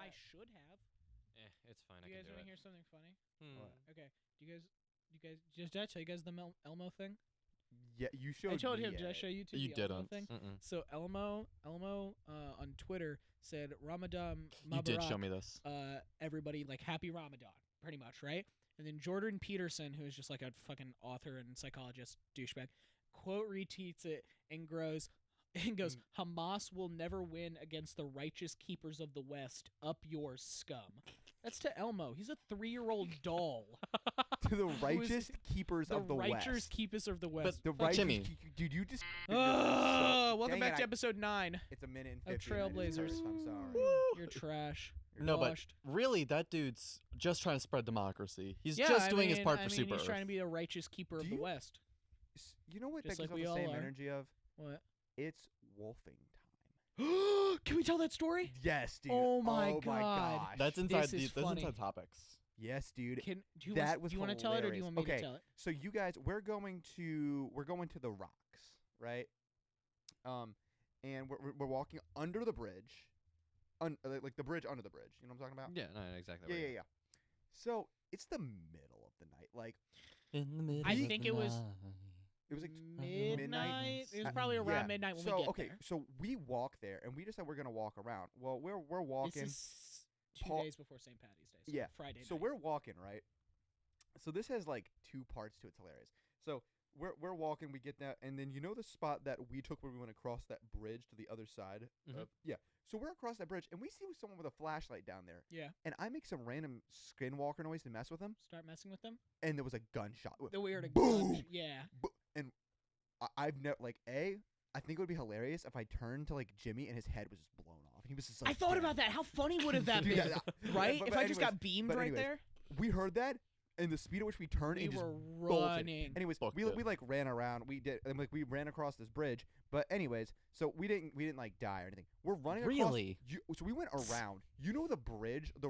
I should have. It's fine. Do you I guys can do want to it. hear something funny? What? Okay. Do you guys? Did I tell you guys the Elmo thing? Yeah, you showed. I told me him. Did I it. show you too? You the Elmo didn't. thing. Mm-mm. So Elmo on Twitter said Ramadan Mubarak. You did show me this. Everybody like happy Ramadan, pretty much, right? And then Jordan Peterson, who is just like a fucking author and psychologist douchebag, quote retweets it and goes, Hamas will never win against the righteous keepers of the West. Up yours, scum. That's to Elmo. He's a 3-year-old doll. To the righteous keepers of the righteous West. keepers of the West. The righteous Jimmy. Dude, you just. Welcome Dang back it, to episode 9 It's a minute and of 50. and I just TrailBlazers. cursed, I'm sorry. You're trash. You're No, but washed. really, that dude's just trying to spread democracy. He's Yeah, just I doing his mean- part I for mean, Super He's Earth. trying to be a righteous keeper of Do the you- West. You know what Just that like gives we off the all same are. energy of? What? It's wolfing time. Can we tell that story? Yes, dude. Oh my my God. gosh. That's inside This is that's funny. inside topics. Yes, dude. Do you That want, was do you want to tell it or do you hilarious. want me Okay. to tell it? So you guys, we're going to the rocks, right? And we're walking under the bridge, like the bridge under the bridge. You know what I'm talking about? Yeah, no, exactly. Yeah, yeah, yeah. So it's the middle of the night. Like In the middle I of think the it was- night. it was like Midnight. It was Uh, probably around yeah. midnight when so we get okay, there. so we walk there and we decide we're gonna walk around. Well, we're walking. This is 2 Paul- days before St. Patty's Day. So Yeah, Friday So night. we're walking, right? So this has like 2 parts to it. It's hilarious. So we're walking, we get that, and then you know the spot that we took where we went across that bridge to the other side? Mhm. Yeah. So we're across that bridge, and we see someone with a flashlight down there. Yeah. And I make some random skinwalker noise to mess with him, Start messing with them. and there was a gunshot. The weird Boom! gun. Yeah. And I've never, I think it would be hilarious if I turned to, like, Jimmy and his head was just blown off. He was just, like, I thought dead. about that. How funny would have that Dude, been? that- Right? but If I just anyways- got beamed but right anyways, there. We heard that, and the speed at which we turned, We and just were bolted. running. Anyways, Booked we it. like ran around. We did, and like we ran across this bridge. But anyways, so we didn't like die or anything. We're running Really? across. So we went around. You know the bridge, the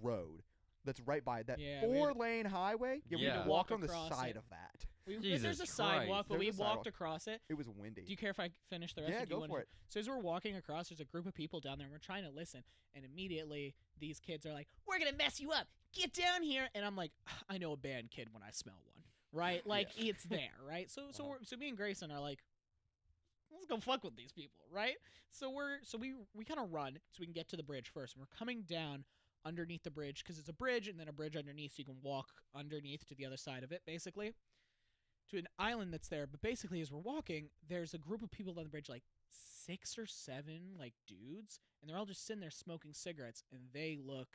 road that's right by that Yeah, we had- 4-lane highway. Yeah, we had Yeah. to walk Walk on the across side it. of that. There's Jesus a sidewalk, Christ. but we There's a walked sidewalk. across it. It was windy. Do you care if I finish the rest? Yeah, or do you go wanna- for it. So as we're walking across, there's a group of people down there, and we're trying to listen, and immediately these kids are like, "We're gonna mess you up. Get down here!" And I'm like, "I know a band kid when I smell one, right? Like it's there, right?" So so me and Grayson are like, "Let's go fuck with these people, right?" So we kind of run so we can get to the bridge first, and we're coming down underneath the bridge because it's a bridge and then a bridge underneath, so you can walk underneath to the other side of it, basically. To an island that's there, but basically as we're walking, there's a group of people on the bridge, like 6 or 7 like dudes, and they're all just sitting there smoking cigarettes, and they look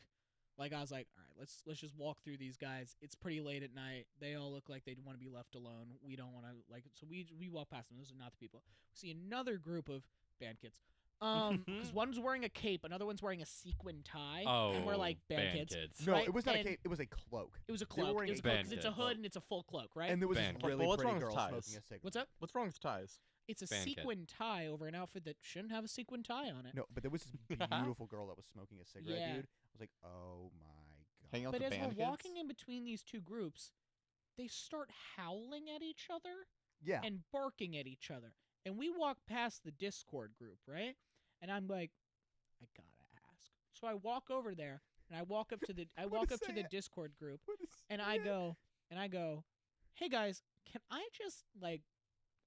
like I was like, all right, let's just walk through these guys. It's pretty late at night. They all look like they want to be left alone. We don't want to so we walk past them. Those are not the people. We see another group of band kids. Because one's wearing a cape, another one's wearing a sequin tie, and we're like band kids. No, right? it was not a And- cape. It was a cloak. It was a They were cloak. wearing It was a a cloak band 'cause it's a kids. hood and it's a full cloak, right? And there was Band this kids. really Well, what's pretty wrong with girl ties? smoking a cigarette. What's up? What's wrong with ties? It's a Band kid. sequin tie over an outfit that shouldn't have a sequin tie on it. No, but there was this beautiful girl that was smoking a cigarette, Yeah. dude. I was like, oh my god. Hang out But with as the we're band kids? walking in between these two groups, they start howling at each other Yeah. and barking at each other. And we walk past the Discord group, right? And I'm like, I gotta ask. So I walk over there and I walk up to the say it. Discord group What is- and yeah. I go, "Hey guys, can I just like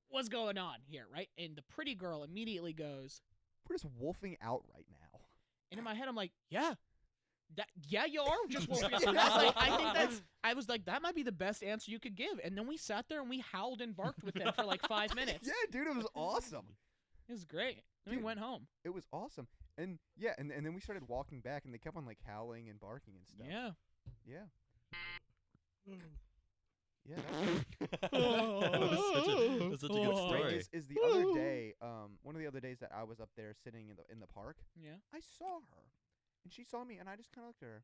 what's going on here?" Right? And the pretty girl immediately goes, We're just wolfing out right now. and in my head I'm like, "Yeah. Yeah, you are just wolfing. Yeah. I was like, that might be the best answer you could give. And then we sat there and we howled and barked with them for like 5 minutes. Yeah, dude, it was awesome. It was great. Then we Dude. went home. It was awesome. And yeah, and then we started walking back, and they kept on like howling and barking and stuff. Yeah. Yeah. Yeah. That's That's such a good Oh. story. Right, is the other day, one of the other days that I was up there sitting in the park, Yeah. I saw her, and she saw me, and I just kind of looked at her.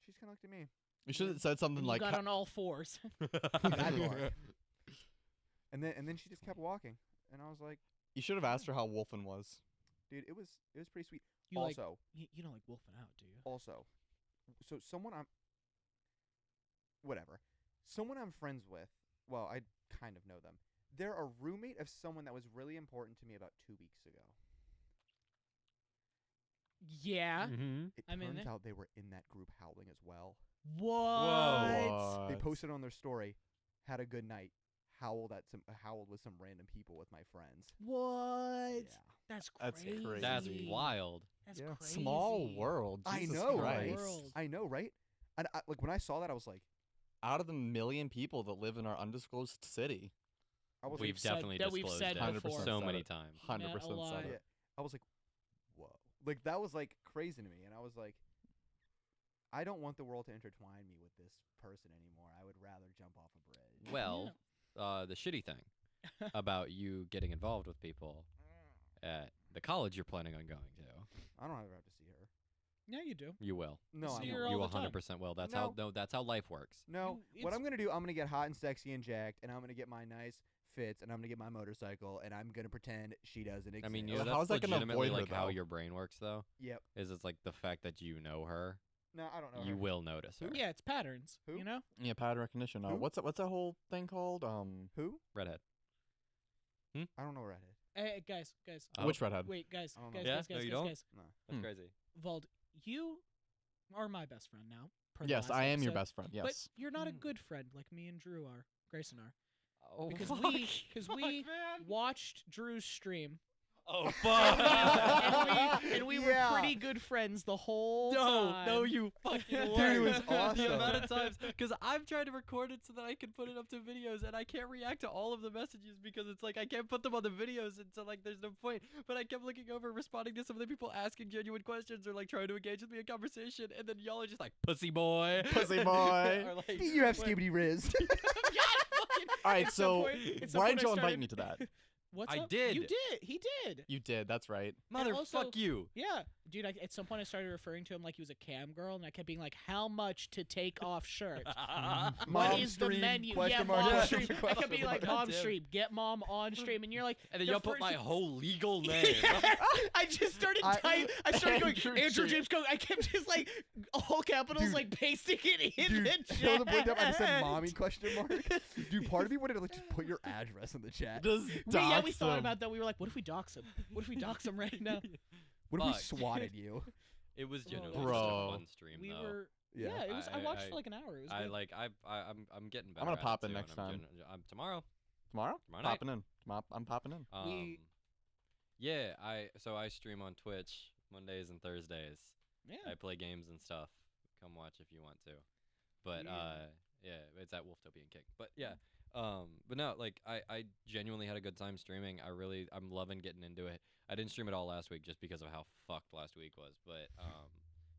She just kind of looked at me. You should have said something You like, got on all fours. That part. And then she just kept walking, and I was like, you should have asked her how Wolfen was. dude, it was pretty sweet. You like Also, you don't like wolfing out, do you? also, so someone I'm friends with. Well, I kind of know them. They're a roommate of someone that was really important to me about 2 weeks ago. Yeah. Mm-hmm. It I'm in turns there. out they were in that group howling as well. What? They posted on their story, had a good night, howled with some random people with my friends. What? Yeah. That's That's crazy. crazy. That's wild. That's Yeah. crazy. Small world. I Jesus know, right? Christ. World. I know, right? And like when I saw that, I was like, Out of the million people that live in our undisclosed city, We've said- definitely that we've disclosed said it before. so said many it. times. 100% lie. said yeah, it. I was like, whoa, like that was like crazy to me, and I was like, I don't want the world to intertwine me with this person anymore. I would rather jump off a bridge. Well, the shitty thing about you getting involved with people at the college you're planning on going to, I don't ever have to see her. Yeah, you do. you will. No, See I her won't. all You the time. 100% will. That's No. that's how life works. No, You- what it's- I'm gonna do, I'm gonna get hot and sexy and jacked, and I'm gonna get my nice fits, and I'm gonna get my motorcycle, and I'm gonna pretend she doesn't exist. I mean, Well, you know, how's that's that gonna legitimately avoid her, like how though? your brain works, though. Yep. Is it's like the fact that you know her, No, I don't know. you her. will notice her. Yeah, it's patterns. Who? You know? Yeah, pattern recognition. Who? What's that whole thing called? Who? Redhead. I don't know redhead. Hey, guys. Oh. Which redhead? Wait, guys. I don't know. Guys, Yeah? guys, No, guys, you guys, don't? guys. No. That's Hmm. crazy. Vald, you are my best friend now. per the Yes, last I am your episode, best friend. Yes. But you're not a Hmm. good friend like me and Drew are. Grayson are. Oh, Because fuck. we man. watched Drew's stream. Oh, and fuck. we Yeah. were pretty good friends the whole No, time. no, you fucking Dude, weren't. it was The awesome. amount of times, because I'm trying to record it so that I can put it up to videos, and I can't react to all of the messages because it's like I can't put them on the videos, and so like there's no point. But I kept looking over, responding to some of the people asking genuine questions or like trying to engage with me in conversation, and then y'all are just like pussy boy, Pussy boy. or, like, You have what- skibbity riz. Yeah, fucking- All right, at some so point- at some why point did I you invite started- me to that? What's I up? did. You did. He did. You did. That's right. Mother, also- fuck you. Yeah, dude. At some point, I started referring to him like he was a cam girl, and I kept being like, "How much to take off shirt? What Mom is the stream, menu? question Yeah, mark, mom question stream." I mark, kept being like, question mark. "Mom stream, get mom on stream," and you're like, And then the y'all put first- my whole legal name. I just started I- I started going Andrew Andrew James. James Coke. I kept just like all capitals, Dude. like pasting it in Dude, the till chat. the point that I just said mommy question mark. Dude, part of me wanted to like just put your address in the chat. Just We dox thought him. about that. We were like, what if we dox him? What if we dox him right now? What if we Fuck. swatted you? It was generally Bro. just a fun stream, We though. were yeah. It was. I watched for like an hour. It was I good. like I'm getting better. gonna at it, pop in too, next and I'm time. tomorrow. Tomorrow? Tomorrow night. Popping in. I'm popping in. We- Yeah, I stream on Twitch Mondays and Thursdays. yeah. I play games and stuff. Come watch if you want to. But yeah, it's at Wolftopian King. But yeah, but no, like I genuinely had a good time streaming. I'm loving getting into it. I didn't stream it all last week just because of how fucked last week was. But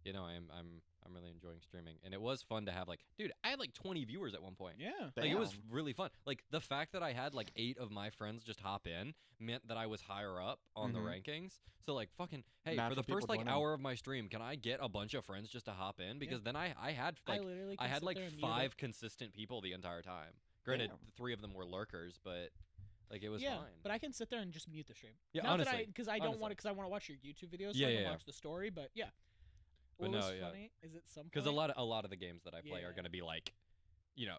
you know, I'm really enjoying streaming, and it was fun to have like, dude, I had like 20 viewers at one point. Yeah. Like it was Damn. really fun. Like the fact that I had like 8 of my friends just hop in meant that I was higher up on the Mhm. rankings. So like fucking hey, Natural for the first people like join in. hour of my stream, can I get a bunch of friends just to hop in? Because then I had like literally I can had sit like there and mute 5 it. consistent people the entire time. Granted, Damn. 3 of them were lurkers, but like it was yeah, fine. but I can sit there and just mute the stream. Yeah, Not that honestly, because I don't want honestly. because I want to watch your YouTube videos. So Yeah, I can yeah, yeah. watch the story, but yeah. But What was no, yeah. funny is at some Because point a lot of the games that I play are Yeah. gonna be like, you know,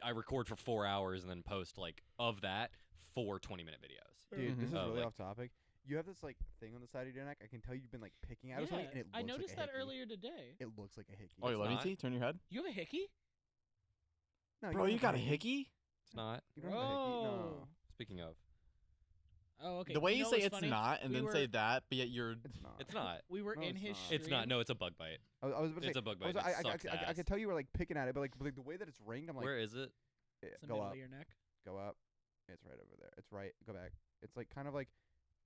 I record for 4 hours and then post like of that 4 20-minute videos. Dude, this is Mhm. really Like- off topic. You have this like thing on the side of your neck. I can tell you've been like picking at or something, Yeah, and it looks I noticed like a that hickey. earlier today. It looks like a hickey. Oh, It's let me not. see. Turn your head. You have a hickey? No, Bro, don't you have got a hickey? It's not. You don't have a hickey. No. Bro. Speaking of, Oh, okay. The way you know say what's it's funny? not and We then were- say that, but yet you're. It's not. it's not. We were No, in it's his not. stream. It's not. No, it's a bug bite. I was about to It's say. a bug I, was, bite. I, It I, sucks I ass. could tell you were like picking at it, but like the way that it's ringed, I'm like, Where is it? It's in the go middle up, of your neck. go up. It's right over there. It's right. Go back. It's like kind of like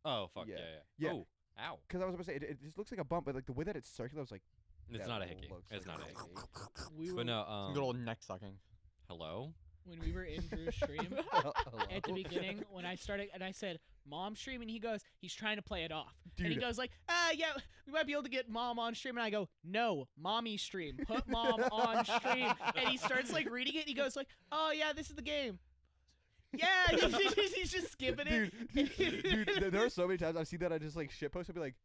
Oh fuck Yeah. yeah. Yeah. Oh, ow. because I was about to say it just looks like a bump, but like the way that it's circular, I was like, It's that not a hickey. looks It's like not a hickey. We were But no, Some good old neck sucking. hello. when we were in Drew's stream at the beginning when I started and I said mom stream and he goes he's trying to play it off and he Dude. goes like yeah we might be able to get mom on stream and I go no mommy stream put mom on stream and he starts like reading it and he goes like oh yeah this is the game yeah he's just skipping it dude, there are so many times I've seen that I just like shitpost and be like,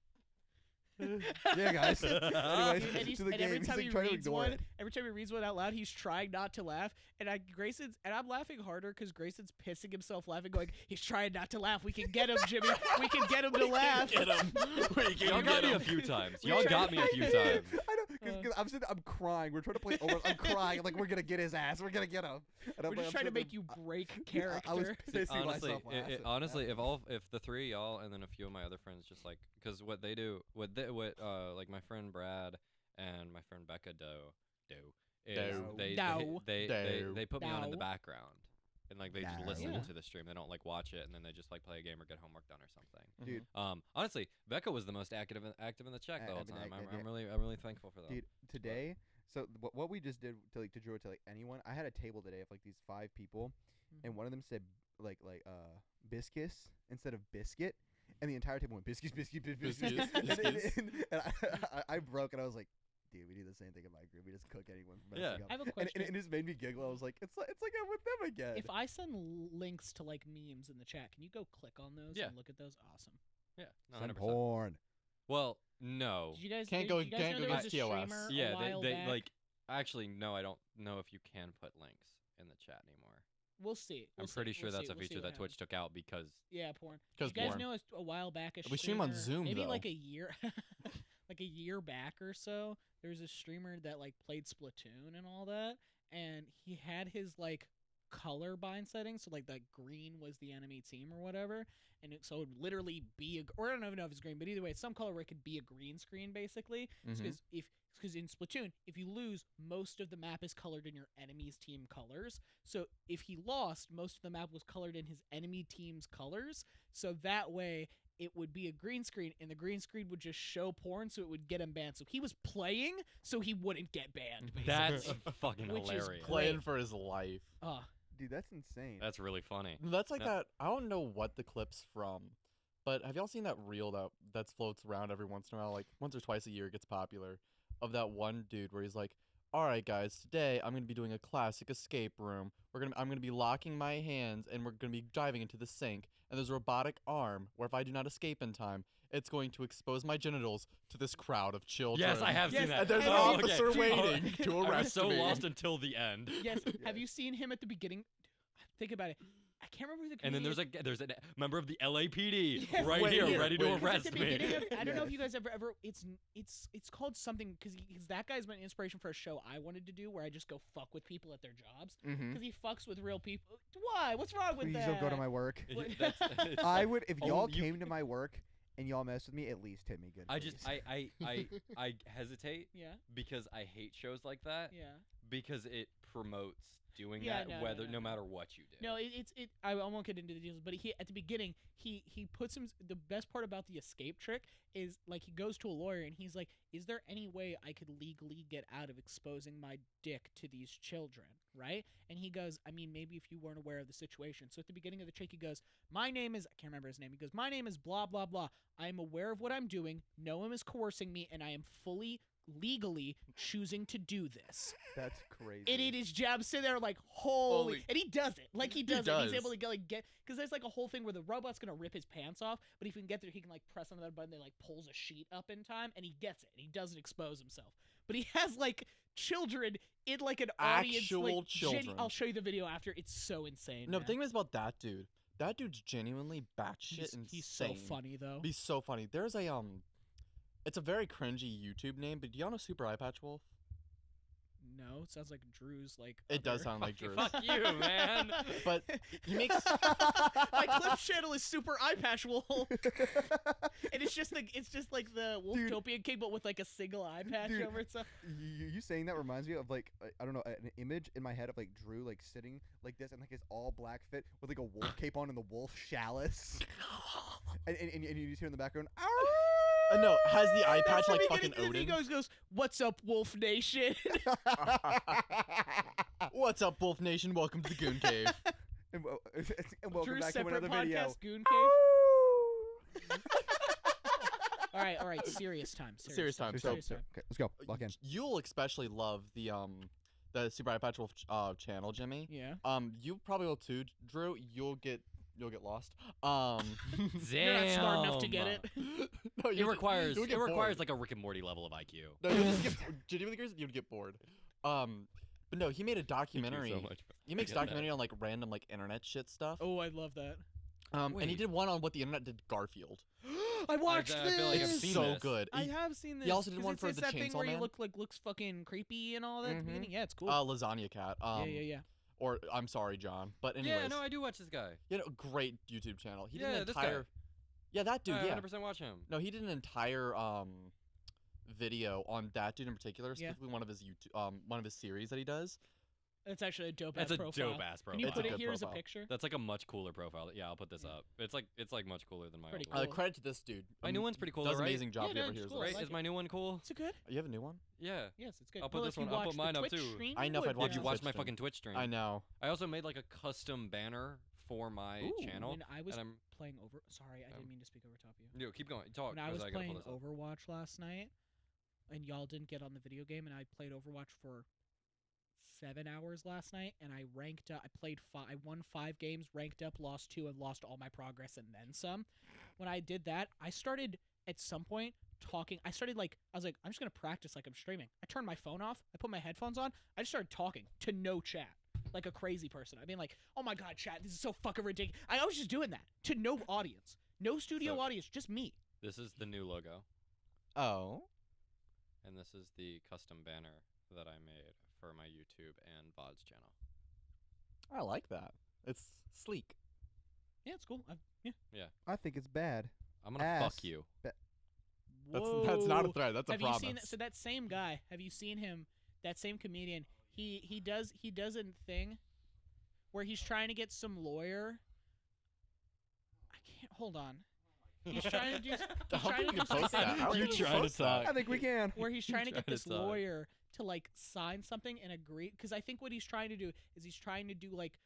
Yeah, guys. Anyways, and to the game. every He's time like he trying to reads ignore one, it. every time he reads one out loud, he's trying not to laugh. And I'm laughing harder because Grayson's pissing himself laughing, going, he's trying not to laugh. We can get him, Jimmy. We can get him to laugh. Get him. Y'all got me a few times. Y'all got me a few times. I know, because I'm crying. We're trying to play over. I'm crying. Like, we're gonna get his ass. We're gonna get him. And We're just trying to make you break character. I was pissing honestly, myself laughing. honestly, if the three of y'all and then a few of my other friends just like, because what they do, like my friend Brad and my friend Becca they put me on in the background. And like they just listen to the stream. They don't like watch it, and then they just like play a game or get homework done or something. Dude, honestly, Becca was the most active in the chat the whole time. I'm really thankful for that. Dude, today, so what we just did to draw to like anyone, I had a table today of like these 5 people, and one of them said like biscuits instead of biscuit, and the entire table went biscuits. And I broke, and I was like, dude, we do the same thing in my group. We just cook anyone from messing up. I have a question. And it just made me giggle. I was like, it's like I'm with them again. If I send links to like memes in the chat, can you go click on those and look at those? Awesome. Yeah, Send 100%. porn. Well, no. Did you guys Can't did go- you guys can't know go there was get a TOS. streamer Yeah, a while they back? like. Actually, no, I don't know if you can put links in the chat anymore. We'll see. I'm pretty sure that's a feature that Twitch took out because. Yeah, porn. Because You guys porn. know a while back We stream on Zoom, maybe though. like a year, like a year back or so. There was a streamer that like played Splatoon and all that, and he had his like color bind settings, so like green was the enemy team or whatever, and so it would literally be or I don't even know if it's green, but either way, it's some color where it could be a green screen basically. Because in Splatoon, if you lose, most of the map is colored in your enemy's team colors. So if he lost, most of the map was colored in his enemy team's colors. So that way, it would be a green screen, and the green screen would just show porn, so it would get him banned. So he was playing, so he wouldn't get banned. Basically. That's fucking Which is hilarious. Playing for his life. Dude, that's insane. That's really funny. That's like No. that. I don't know what the clip's from, but have y'all seen that reel that floats around every once in a while, like once or twice a year, it gets popular, of that one dude where he's like, "All right, guys, today I'm gonna be doing a classic escape room. I'm gonna be locking my hands, and we're gonna be diving into the sink. And there's a robotic arm where if I do not escape in time, it's going to expose my genitals to this crowd of children." Yes, I have seen that. And there's an Oh, officer okay. waiting to I arrest was so me. lost until the end. Yes. Have you seen him at the beginning? Think about it. I can't remember who the And then comedian there's a member of the LAPD Yes, right wait here, here, ready to wait here. Because arrest at the me. beginning of, I don't know if Yes. you guys ever it's called something because that guy's been inspiration for a show I wanted to do where I just go fuck with people at their jobs Mm-hmm. because he fucks with real people. Why? What's wrong with Please that? don't go to my work. What- It's- I would if Oh, y'all you- came to my work and y'all messed with me. At least hit me good. I just please. I hesitate Yeah, because I hate shows like that yeah. because it promotes doing Yeah, that no matter what you do. No, I won't get into the details, but he at the beginning he puts him. The best part about the escape trick is like he goes to a lawyer and he's like, "Is there any way I could legally get out of exposing my dick to these children?" Right? And he goes, "I mean, maybe if you weren't aware of the situation." So at the beginning of the trick, he goes, "My name is I can't remember his name." He goes, "My name is blah blah blah. I am aware of what I'm doing. No one is coercing me, and I am fully." Legally choosing to do this. That's crazy. And it is Jab sitting there like, holy. And he does it. Like, he does it. He's does. able to get. Because there's like a whole thing where the robot's going to rip his pants off, but if he can get there, he can like press on that button that like pulls a sheet up in time, and he gets it. And he doesn't expose himself. But he has like children in like an audience. Actual Like, children. I'll show you the video after. It's so insane. No, man. the thing is about that dude. That dude's genuinely batshit insane. He's so funny, though. He's so funny. There's a it's a very cringy YouTube name, but do y'all know Super Eyepatch Wolf? No, it sounds like Drew's like. It does other- sound like Drew. Fuck you, man. But he makes My clip channel is Super Eyepatch Wolf, and it's just like the Wolftopian King, but with like a single eye patch Dude. over it. So You saying that reminds me of like I don't know an image in my head of like Drew like sitting like this and like his all black fit with like a wolf cape on and the wolf chalice, and you just hear in the background. no, has the eye patch That's the like beginning, fucking and he Odin? goes, "What's up, Wolf Nation?" What's up, Wolf Nation? Welcome to the Goon Cave. and welcome Drew's back to separate another podcast, video. Goon Cave. All right, serious time. Serious time. So, Serious time. okay, let's go. Lock in. You'll especially love the Super Eyepatch Wolf channel, Jimmy. Yeah. You probably will too, Drew. You'll get you'll get lost. You're not smart enough to get it. No, It requires you'll get bored. like a Rick and Morty level of IQ. No, you'll just get genuinely, Grayson, you'd get bored. But no, he made a documentary. so much. He makes a documentary on like random like internet shit stuff. Oh, I love that. And he Wait. did one on what the internet did to Garfield. I watched I this. feel like I've It's seen so this. good. I have seen this. He also did 'cause one it's for the that thing Chainsaw where he Man. looks fucking creepy and all that at the Mhm. beginning. Yeah, it's cool. Lasagna Cat. Yeah. Or I'm sorry, John. But anyways, Yeah, no, I do watch this guy. you know, great YouTube channel. He did Yeah, an this guy. entire. Yeah, that dude. I Yeah. 100% watch him. No, he did an entire video on that dude in particular, Yeah. specifically one of his one of his series that he does. It's actually a dope That's ass a profile. dope ass Can you profile. It's a put it good here as a profile. picture? That's like a much cooler profile. Yeah, I'll put this up. It's like much cooler than my Pretty old cool. one. Credit to this dude. My new one's pretty cool. Does though, an right? amazing job. Yeah, if no, he ever it's hears cool. this. I Right? like Is my new one cool? Is it good? You have a new one? Yeah. Yes, it's good. I'll put Well, this if you one- I'll put watched the mine up, Twitch too. stream, I you know if would, I'd watch Did you the yeah. watch Twitch my stream. fucking Twitch stream? I know. I also made like a custom banner for my Ooh, channel. When I was and I'm playing over, sorry, I didn't mean to speak over top you. Yo, keep going. Talk. When I 'cause was gotta pull playing this up. Overwatch last night, and y'all didn't get on the video game, and I played Overwatch for 7 hours last night, and I ranked up. I won 5 games, ranked up, lost 2, and lost all my progress and then some. When I did that, I started at some point talking. I was like, I'm just gonna practice like I'm streaming. I turned my phone off. I put my headphones on. I just started talking to no chat, like a crazy person. I mean, like, oh my god, chat, this is so fucking ridiculous. I was just doing that to no audience, no studio So- audience, just me. This is the new logo, Oh. and this is the custom banner that I made for my YouTube and VODs channel. I like that. It's sleek. Yeah, it's cool. Yeah. I think it's bad. I'm gonna Ass. fuck you. That's not a Whoa. threat. That's a Have promise. you seen so that same guy? Have you seen him? That same comedian. He does a thing where he's trying to get some lawyer. I can't hold on. He's trying to do. He's I don't trying think to you do can post something. that. I don't You're think you can trying to post that. talk. I think we can. Where he's trying to get Trying this to talk. lawyer to like sign something and agree. Because I think what he's trying to do is he's trying to do like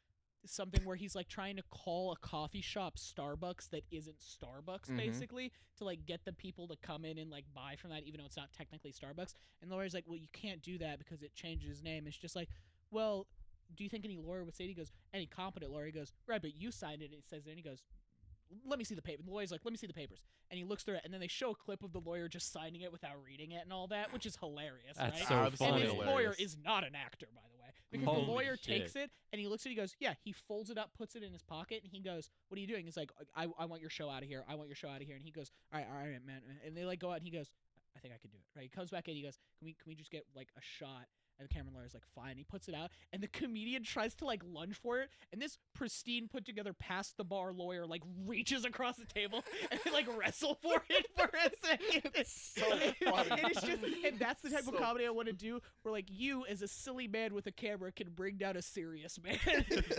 something where he's like trying to call a coffee shop Starbucks that isn't Starbucks, Mhm. basically, to like get the people to come in and like buy from that, even though it's not technically Starbucks. And the lawyer's like, well, you can't do that because it changes his name. It's just like, well, do you think any lawyer would say it? He goes, any competent lawyer. He goes, right, but you signed it. And it says it. And he goes, let me see the paper. The lawyer's like, let me see the papers. And he looks through it, and then they show a clip of the lawyer just signing it without reading it and all that, which is hilarious, That's right? so Absolutely And funny. this hilarious. lawyer is not an actor, by the way, because Holy the lawyer shit. takes it and he looks at it. He goes, "Yeah." He folds it up, puts it in his pocket, and he goes, "What are you doing?" He's like, "I want your show out of here. I want your show out of here." And he goes, all right, man." And they like go out, and he goes, "I think I could do it." Right? He comes back in. He goes, "Can we just get like a shot?" And the camera lawyer's like, "Fine." He puts it out, and the comedian tries to like lunge for it, and this pristine, put together, past the bar lawyer like reaches across the table and they like wrestle for it for a second. It's so funny. And it's just, and that's the type of So- comedy I want to do, where like you, as a silly man with a camera, can bring down a serious man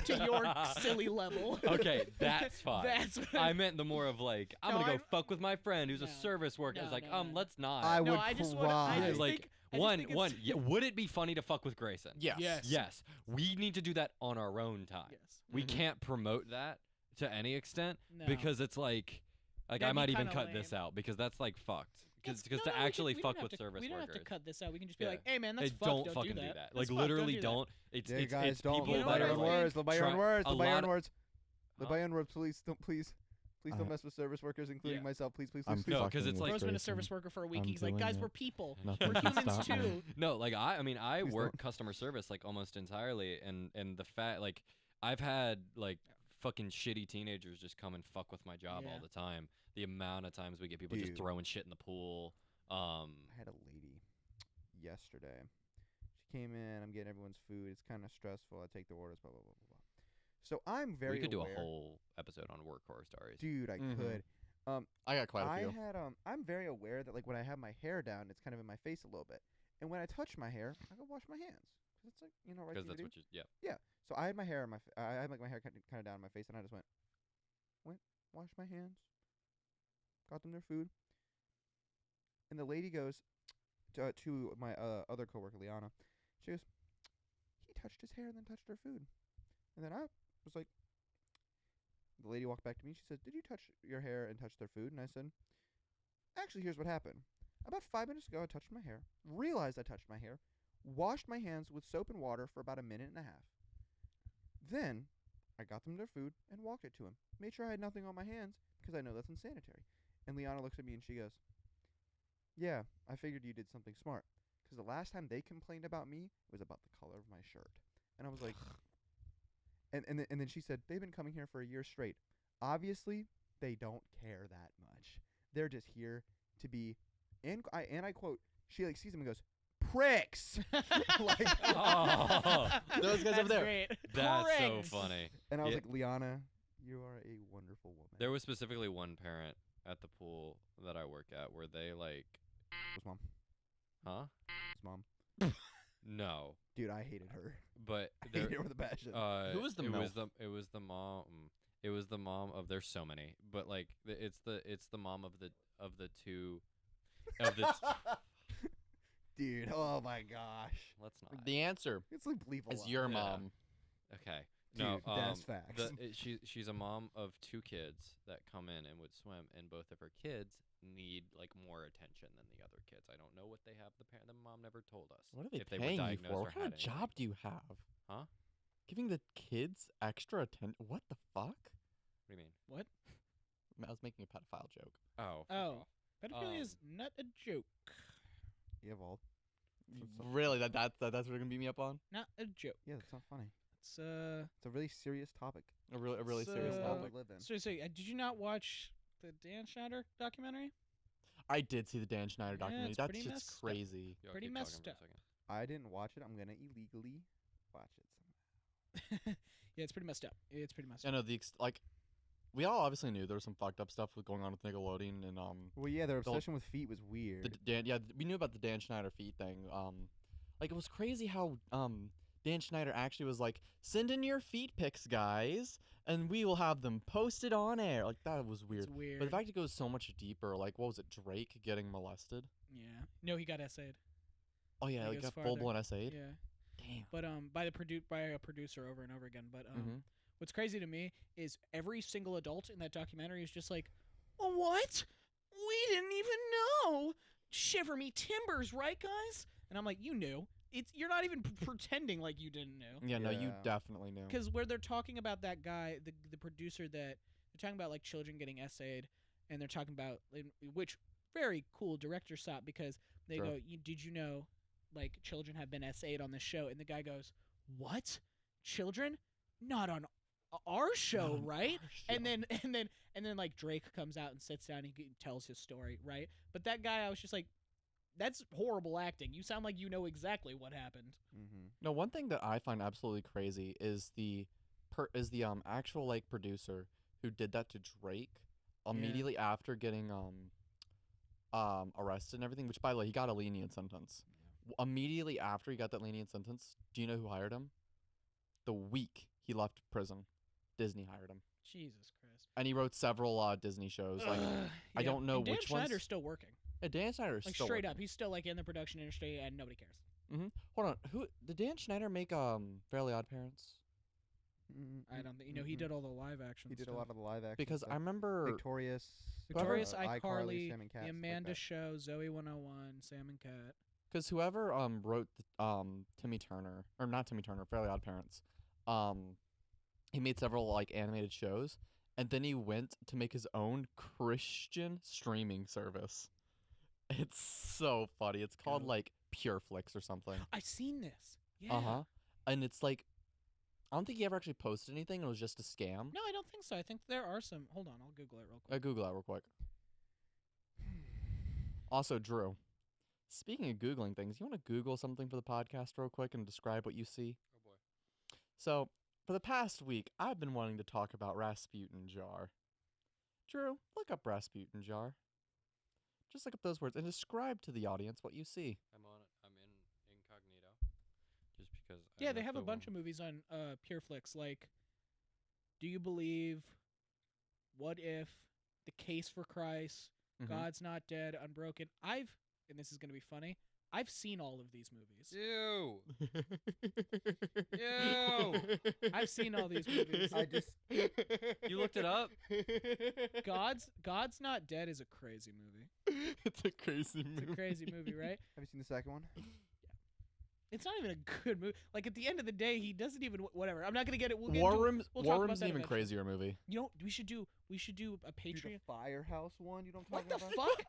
to your silly level. Okay, that's fine. That's what I meant the more of like, I'm No, gonna go I'm- fuck with my friend who's No. a service worker. No, It's like, no, no, no. let's not. I No, would I just cry. wanna- I Yeah, just like think- I just one, think it's- yeah, would it be funny to fuck with Grayson? Yes. Yes. Yes. We need to do that on our own time. Yes. We Mhm. can't promote that to any extent No. because it's like I That'd be might even kinda cut this lame. out because that's like fucked. Because No, to no, we actually can- we don't fuck have with to- service we don't workers. have to cut this out. We can just be Yeah. like, "Hey, man, They that's fucked. don't Don't fucking do that. Like That's fucked, literally do don't. It's Yeah, it's guys, it's don't people live know by what your I own think? words. Live by your own Try- words. a Live by your lot own of- words. Live by your own words. Please don't. Please don't I- mess with service workers, including Yeah. myself. Please, please, I'm please, please. No, 'cause fucking it's with like- Bro's been a Grayson. service worker for a week. I'm He's like, doing "Guys, it. we're people. Nothing We're can humans stop me. too." No, like I mean I Please work don't. customer service like almost entirely and the fact like I've had like fucking shitty teenagers just come and fuck with my job Yeah. all the time. The amount of times we get people just Dude. throwing shit in the pool. I had a lady yesterday. She came in. I'm getting everyone's food. It's kind of stressful. I take the orders. Blah blah blah blah blah. So I'm very. we could do aware. a whole episode on work horror stories. Dude, I Mhm. could. I got quite a I few. had I'm very aware that like when I have my hair down, it's kind of in my face a little bit, and when I touch my hair, I go wash my hands. 'Cause it's like right. Because thing to that's do. what you yeah. So I had my hair in my I had like my hair kind of down in my face, and I just went, washed my hands, got them their food, and the lady goes to my other coworker, Liana. She goes, he touched his hair and then touched her food, and then I was like, the lady walked back to me. She said, "Did you touch your hair and touch their food?" And I said, "Actually, here's what happened. About 5 minutes ago, I touched my hair, realized I touched my hair, washed my hands with soap and water for about a minute and a half. Then I got them their food and walked it to him. Made sure I had nothing on my hands because I know that's unsanitary. And Liana looks at me and she goes, yeah, I figured you did something smart. Because the last time they complained about me was about the color of my shirt. And I was like, and then she said, they've been coming here for a year straight. Obviously, they don't care that much. They're just here to be, and I quote, she like sees them and goes, pricks. Like, Oh. Those guys over there. Great. That's so Pricks. funny. and I was Yeah. like, Liana, you are a wonderful woman. There was specifically one parent at the pool that I work at where they like, was mom. huh? Was mom. No, Dude, I hated her. but I there, hated her with a passion. Who was the it was MILF? it was the mom. It was the mom of. There's so many, but like it's the mom of the two of the. Dude, oh my gosh. Let's not. The answer It's like believable. is your Yeah. mom. Okay. Dude, No, that's facts. She's a mom of 2 kids that come in and would swim, and both of her kids need like more attention than the other kids. I don't know what they have. The mom never told us. What are they if they paying were you diagnosed for? or What kind had of job do you have? Huh? Giving the kids extra attention? What the fuck? What do you mean? What? I was making a pedophile joke. Oh. Oh, pedophilia is not a joke. Yeah, Walt. Really? That's what you're gonna beat me up on? Not a joke. Yeah, that's not funny. It's It's a really serious topic. A really So- serious It's Uh, what we topic. live in. so did you not watch the Dan Schneider documentary? I did see the Dan Schneider Yeah, documentary. it's That's pretty just messed up. crazy. Yo, Pretty keep messed talking for a up. second. I didn't watch it. I'm gonna illegally watch it somehow. Yeah, it's pretty messed up. It's pretty messed I up. know we all obviously knew there was some fucked up stuff going on with Nickelodeon and Well, yeah, their The- obsession with feet was weird. we knew about the Dan Schneider feet thing. Like it was crazy how Dan Schneider actually was like, send in your feet pics, guys, and we will have them posted on air. Like that was weird. It's weird. But the fact it goes so much deeper, like what was it, Drake getting molested? Yeah. No, he got essayed. Oh yeah, It like goes got farther. full blown essayed. Yeah. Damn. But by a producer over and over again. But Mhm. what's crazy to me is every single adult in that documentary is just like, what? We didn't even know. Shiver me timbers, right, guys? And I'm like, you knew. You're not even pretending like you didn't know. Yeah, no, you Yeah. definitely knew. Because where they're talking about that guy, the producer, that they're talking about like children getting essayed, and they're talking about which very cool director stop because they Sure. go, did you know, like children have been essayed on this show, and the guy goes, what? Children? Not on our show, right? And then like Drake comes out and sits down and he tells his story, right? But that guy, I was just like, that's horrible acting. You sound like you know exactly what happened. Mm-hmm. No, one thing that I find absolutely crazy is the actual like producer who did that to Drake immediately after getting arrested and everything. Which, by the way, he got a lenient sentence. Immediately after he got that lenient sentence, do you know who hired him? The week he left prison, Disney hired him, Jesus Christ. and he wrote several Disney shows. Like, I don't know and Dan which ones- Schneider's still working. Dan Schneider is Like still straight working. up, he's still like in the production industry, and nobody cares. Hold on, who did Dan Schneider make? Fairly Odd Parents. I don't think he did all the live action. He did stuff. a lot of the live action. Because stuff. I remember Victorious, Victorious, iCarly, iCarly, Sam and Cat, The stuff like Amanda that. Show, Zoe 101, Sam and Cat. because whoever wrote Timmy Turner, or not Timmy Turner, Fairly Odd Parents, he made several like animated shows, and then he went to make his own Christian streaming service. It's so funny. It's called Goat. like PureFlix or something. I've seen this. Yeah. And it's like, I don't think he ever actually posted anything. It was just a scam. No, I don't think so. I think there are some. Hold on, I'll Google it real quick. Google that real quick. Also, Drew, speaking of Googling things, you want to Google something for the podcast real quick and describe what you see? Oh boy. So, for the past week, I've been wanting to talk about Rasputin Jar. Drew, look up Rasputin Jar. Just look up those words and describe to the audience what you see. I'm in incognito. Just because. Yeah, they have a bunch of movies on PureFlix. Like, Do You Believe? What If? The Case for Christ? Mhm. God's Not Dead? Unbroken? And this is gonna be funny, I've seen all of these movies. Ew. Ew. I've seen all these movies. I just You looked it up? God's Not Dead is a crazy movie. It's a crazy movie. It's a crazy movie, right? have you seen the second one? It's not even a good movie. Like at the end of the day, he doesn't even whatever. I'm not gonna get it. We'll get War into it. Room's We'll talk War about Room's that an even eventually. crazier movie. You know, we should do a Dude, Patreon. the Firehouse one. You don't What talk the about? fuck?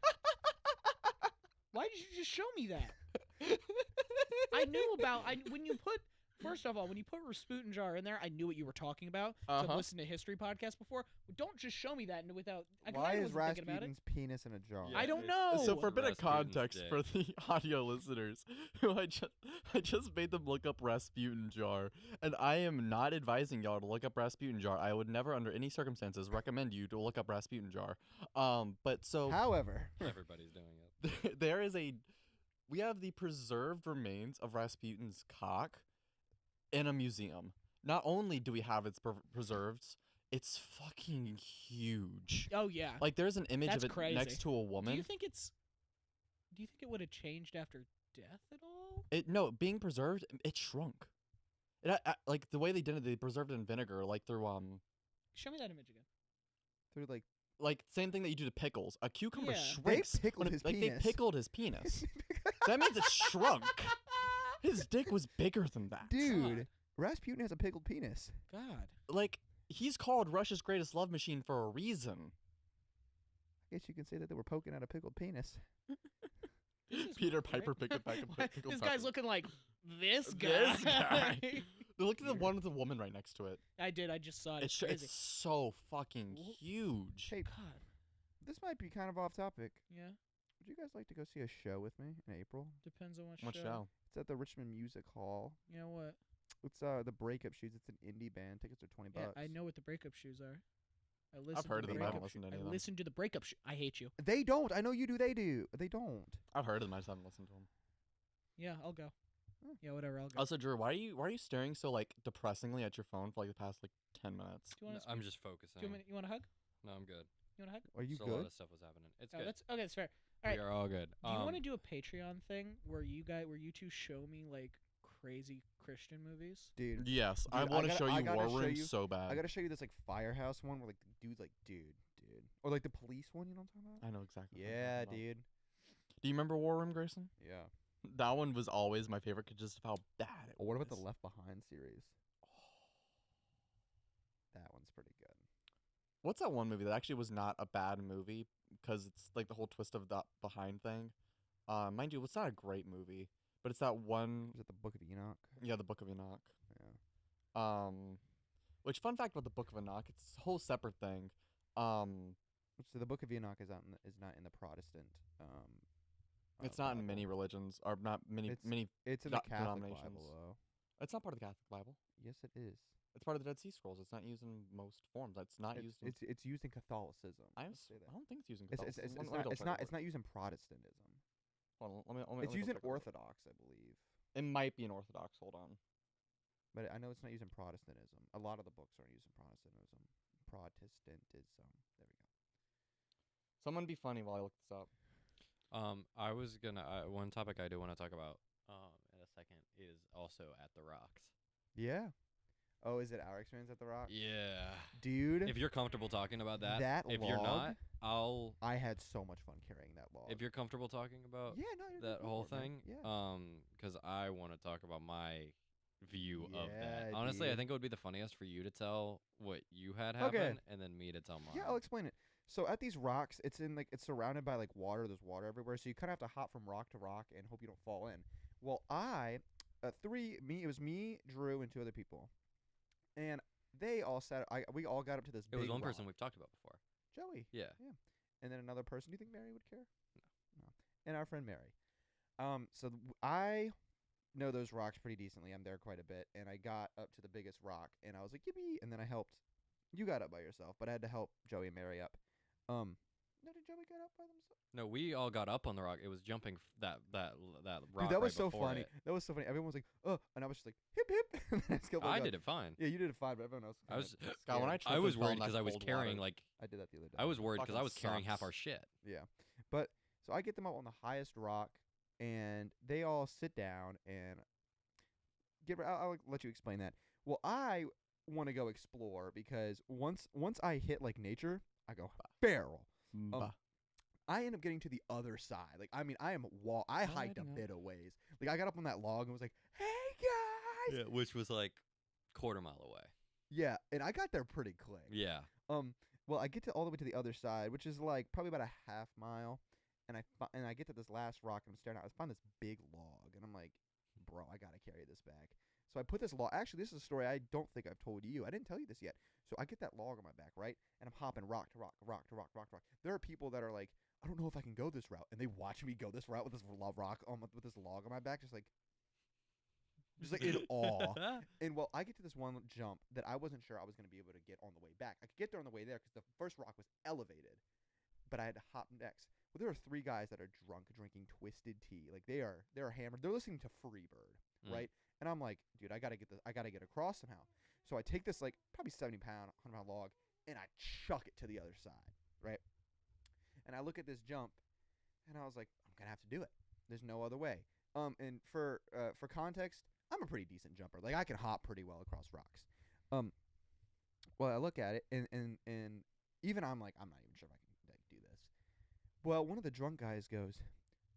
Why did you just show me that? I knew about when you put. First of all, when you put Rasputin jar in there, I knew what you were talking about. So I've listened to history podcasts before. Don't just show me that without. Why is wasn't thinking about it. Rasputin's penis in a jar? Yeah. I don't it's- know. So for a bit of Rasputin's context dick. for the audio listeners, who I just made them look up Rasputin jar, and I am not advising y'all to look up Rasputin jar. I would never, under any circumstances, recommend you to look up Rasputin jar. But so However, Everybody's doing it. we have the preserved remains of Rasputin's cock in a museum. Not only do we have its preserved, it's fucking huge. Oh yeah. Like there's an image That's of it crazy. next to a woman. Do you think it would have changed after death at all? No, being preserved, it shrunk. Like the way they did it, they preserved it in vinegar, like through Show me that image again. through like same thing that you do to pickles. A cucumber Yeah. shrinks. They pickled when his like penis. they pickled his penis. That means it shrunk. His dick was bigger than that. Dude, Rasputin has a pickled penis. God. Like he's called Russia's greatest love machine for a reason. I guess you can say that they were poking at a pickled penis. This is Peter weird, Piper right? picked a bag of Why- pickled This guy's peppers. looking like this guy. This guy. Look at the one with the woman right next to it. I did. I just saw it. It's crazy. It's so fucking Wh- huge. Hey, God. this might be kind of off topic. Yeah. Would you guys like to go see a show with me in April? Depends on what What show. show? It's at the Richmond Music Hall. You know what? It's the Breakup Shoes. It's an indie band. Tickets are $20. Yeah, I know what the breakup shoes are. I listened heard to of the them, I haven't breakup listened to any I of them. listened to the breakup I hate you. They don't. I know you do. They do. They don't. I've heard of them. I just haven't listened to them. Yeah, I'll go. Hmm. Yeah, whatever. I'll go. Also, Drew, why are you staring so like depressingly at your phone for like the past like 10 minutes? Do you want to? I'm just focusing. You want a hug? No, I'm good. You want a hug? Are you Just a lot good? of stuff was happening. It's Oh, good. that's okay. That's fair. All right. We are all good. Do you want to do a Patreon thing where you two show me like crazy Christian movies? Dude. Yes, I Dude, I want to gotta- show I you gotta War show Room you- so bad. I gotta show you this like Firehouse one where like the dude's like, dude. Or like the police one, you know what I'm talking about? I know exactly. what you're Yeah, talking about. dude. Do you remember War Room, Grayson? Yeah. That one was always my favorite, 'cause just of how bad it Or what about was. the Left Behind series? That one's pretty good. What's that one movie that actually was not a bad movie because it's like the whole twist of that behind thing? Mind you, it's not a great movie, but it's that one. Was it the Book of Enoch? Yeah, the Book of Enoch. Yeah. Which fun fact about the Book of Enoch? It's a whole separate thing. So the Book of Enoch is not in the Protestant. It's not in Bible. many religions, or not many It's- many. It's in the do- Catholic denominations. Bible, though. It's not part of the Catholic Bible. Yes, it is. It's part of the Dead Sea Scrolls. It's not used in most forms. It's not used in. It's used in Catholicism. I Let's say that. don't think it's used in It's Catholicism. it's Let me not double it's check not real it's quick. not used in Protestantism. Hold on, let me It's used in double check real quick. Orthodox, I believe. It might be in Orthodox. Hold on. But I know it's not used in Protestantism. A lot of the books aren't used in Protestantism. Protestantism. There we go. Someone be funny while I look this up. I was gonna. One topic I do want to talk about in a second is also at the Rocks. Yeah. Oh, is it our experience at the Rock? Yeah. Dude, If you're comfortable talking about that, That if you're log? not, I had so much fun carrying that log. if you're comfortable talking about yeah, no, you're that good whole for it, man. thing, Yeah. because I want to talk about my view of that. Yeah, Honestly, I dude. think it would be the funniest for you to tell what you had Okay. happen, and then me to tell mine. Yeah, I'll explain it. So at these rocks, it's surrounded by like water. There's water everywhere, so you kind of have to hop from rock to rock and hope you don't fall in. Well, it was me, Drew, and two other people, and they all sat. We all got up to this. It was big one rock. person we've talked about before. Joey, Yeah. and then another person. Do you think Mary would care? No. And our friend Mary. I know those rocks pretty decently. I'm there quite a bit, and I got up to the biggest rock, and I was like, yippee! And then I helped. You got up by yourself, but I had to help Joey and Mary up. No, did Joey get up by themselves? No, we all got up on the rock. It was jumping that rock. Dude, that was right so before funny. it. That was so funny. Everyone was like, "Oh," and I was just like, "Hip hip." And then I just kept I going. did it fine. Yeah, you did it fine, but everyone else. I was. Scott, when I I tripped was and fell worried in that because I was cold carrying water. like I did that the other day. I was worried because I Fucking was carrying half sucks. our shit. Yeah, but so I get them up on the highest rock, and they all sit down and I'll let you explain that. Well, I want to go explore because once I hit like nature, I go feral. Bah. I end up getting to the other side. Like, I mean, I hiked a bit of ways. Like, I got up on that log and was like, "Hey guys!" Yeah, which was like quarter mile away. Yeah, and I got there pretty quick. Yeah. Well, I get to all the way to the other side, which is like probably about a half mile, and I get to this last rock, and I'm staring out. I find this big log, and I'm like, "Bro, I gotta carry this back." So I put this log. Actually, this is a story I don't think I've told you. I didn't tell you this yet. So I get that log on my back, right, and I'm hopping rock to rock, rock to rock, rock to rock. There are people that are like, "I don't know if I can go this route," and they watch me go this route with this rock with this log on my back, just like in awe. And well, I get to this one jump that I wasn't sure I was going to be able to get on the way back. I could get there on the way there because the first rock was elevated, but I had to hop next. Well, there are 3 guys that are drunk, drinking twisted tea. Like they're hammered. They're listening to Freebird, right? And I'm like, dude, I gotta get across somehow. So I take this like probably 70-pound, 100-pound log, and I chuck it to the other side, right? And I look at this jump, and I was like, I'm gonna have to do it. There's no other way. And for context, I'm a pretty decent jumper. Like I can hop pretty well across rocks. Well, I look at it, and even I'm like, I'm not even sure if I can like do this. Well, one of the drunk guys goes,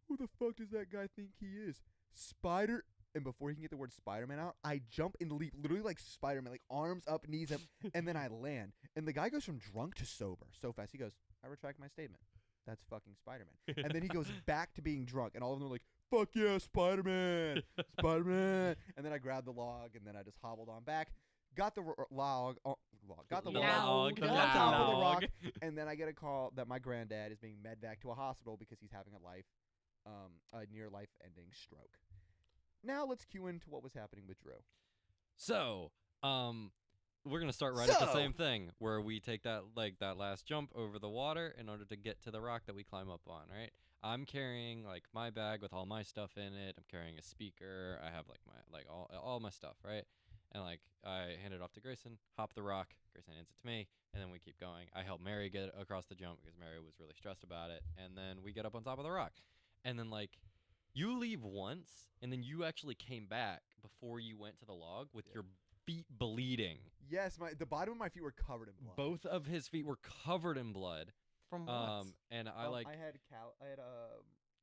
"Who the fuck does that guy think he is? Spider?" And before he can get the word Spider-Man out, I jump and leap, literally like Spider-Man, like arms up, knees up, and then I land. And the guy goes from drunk to sober so fast. He goes, "I retract my statement. That's fucking Spider-Man." And then he goes back to being drunk, and all of them are like, "Fuck yeah, Spider-Man, Spider-Man." And then I grabbed the log, and then I just hobbled on back, got the log, got the log, got on top of the rock, and then I get a call that my granddad is being med back to a hospital because he's having a near life-ending stroke. Now let's cue into what was happening with Drew. So, we're gonna start right at the same thing, where we take that last jump over the water in order to get to the rock that we climb up on, right? I'm carrying like my bag with all my stuff in it. I'm carrying a speaker. I have like my all my stuff, right? And like I hand it off to Grayson, hop the rock. Grayson hands it to me, and then we keep going. I help Mary get across the jump because Mary was really stressed about it, and then we get up on top of the rock, and then like. You leave once, and then you actually came back before you went to the log with your feet bleeding. Yes, the bottom of my feet were covered in blood. Both of his feet were covered in blood. From what? And I had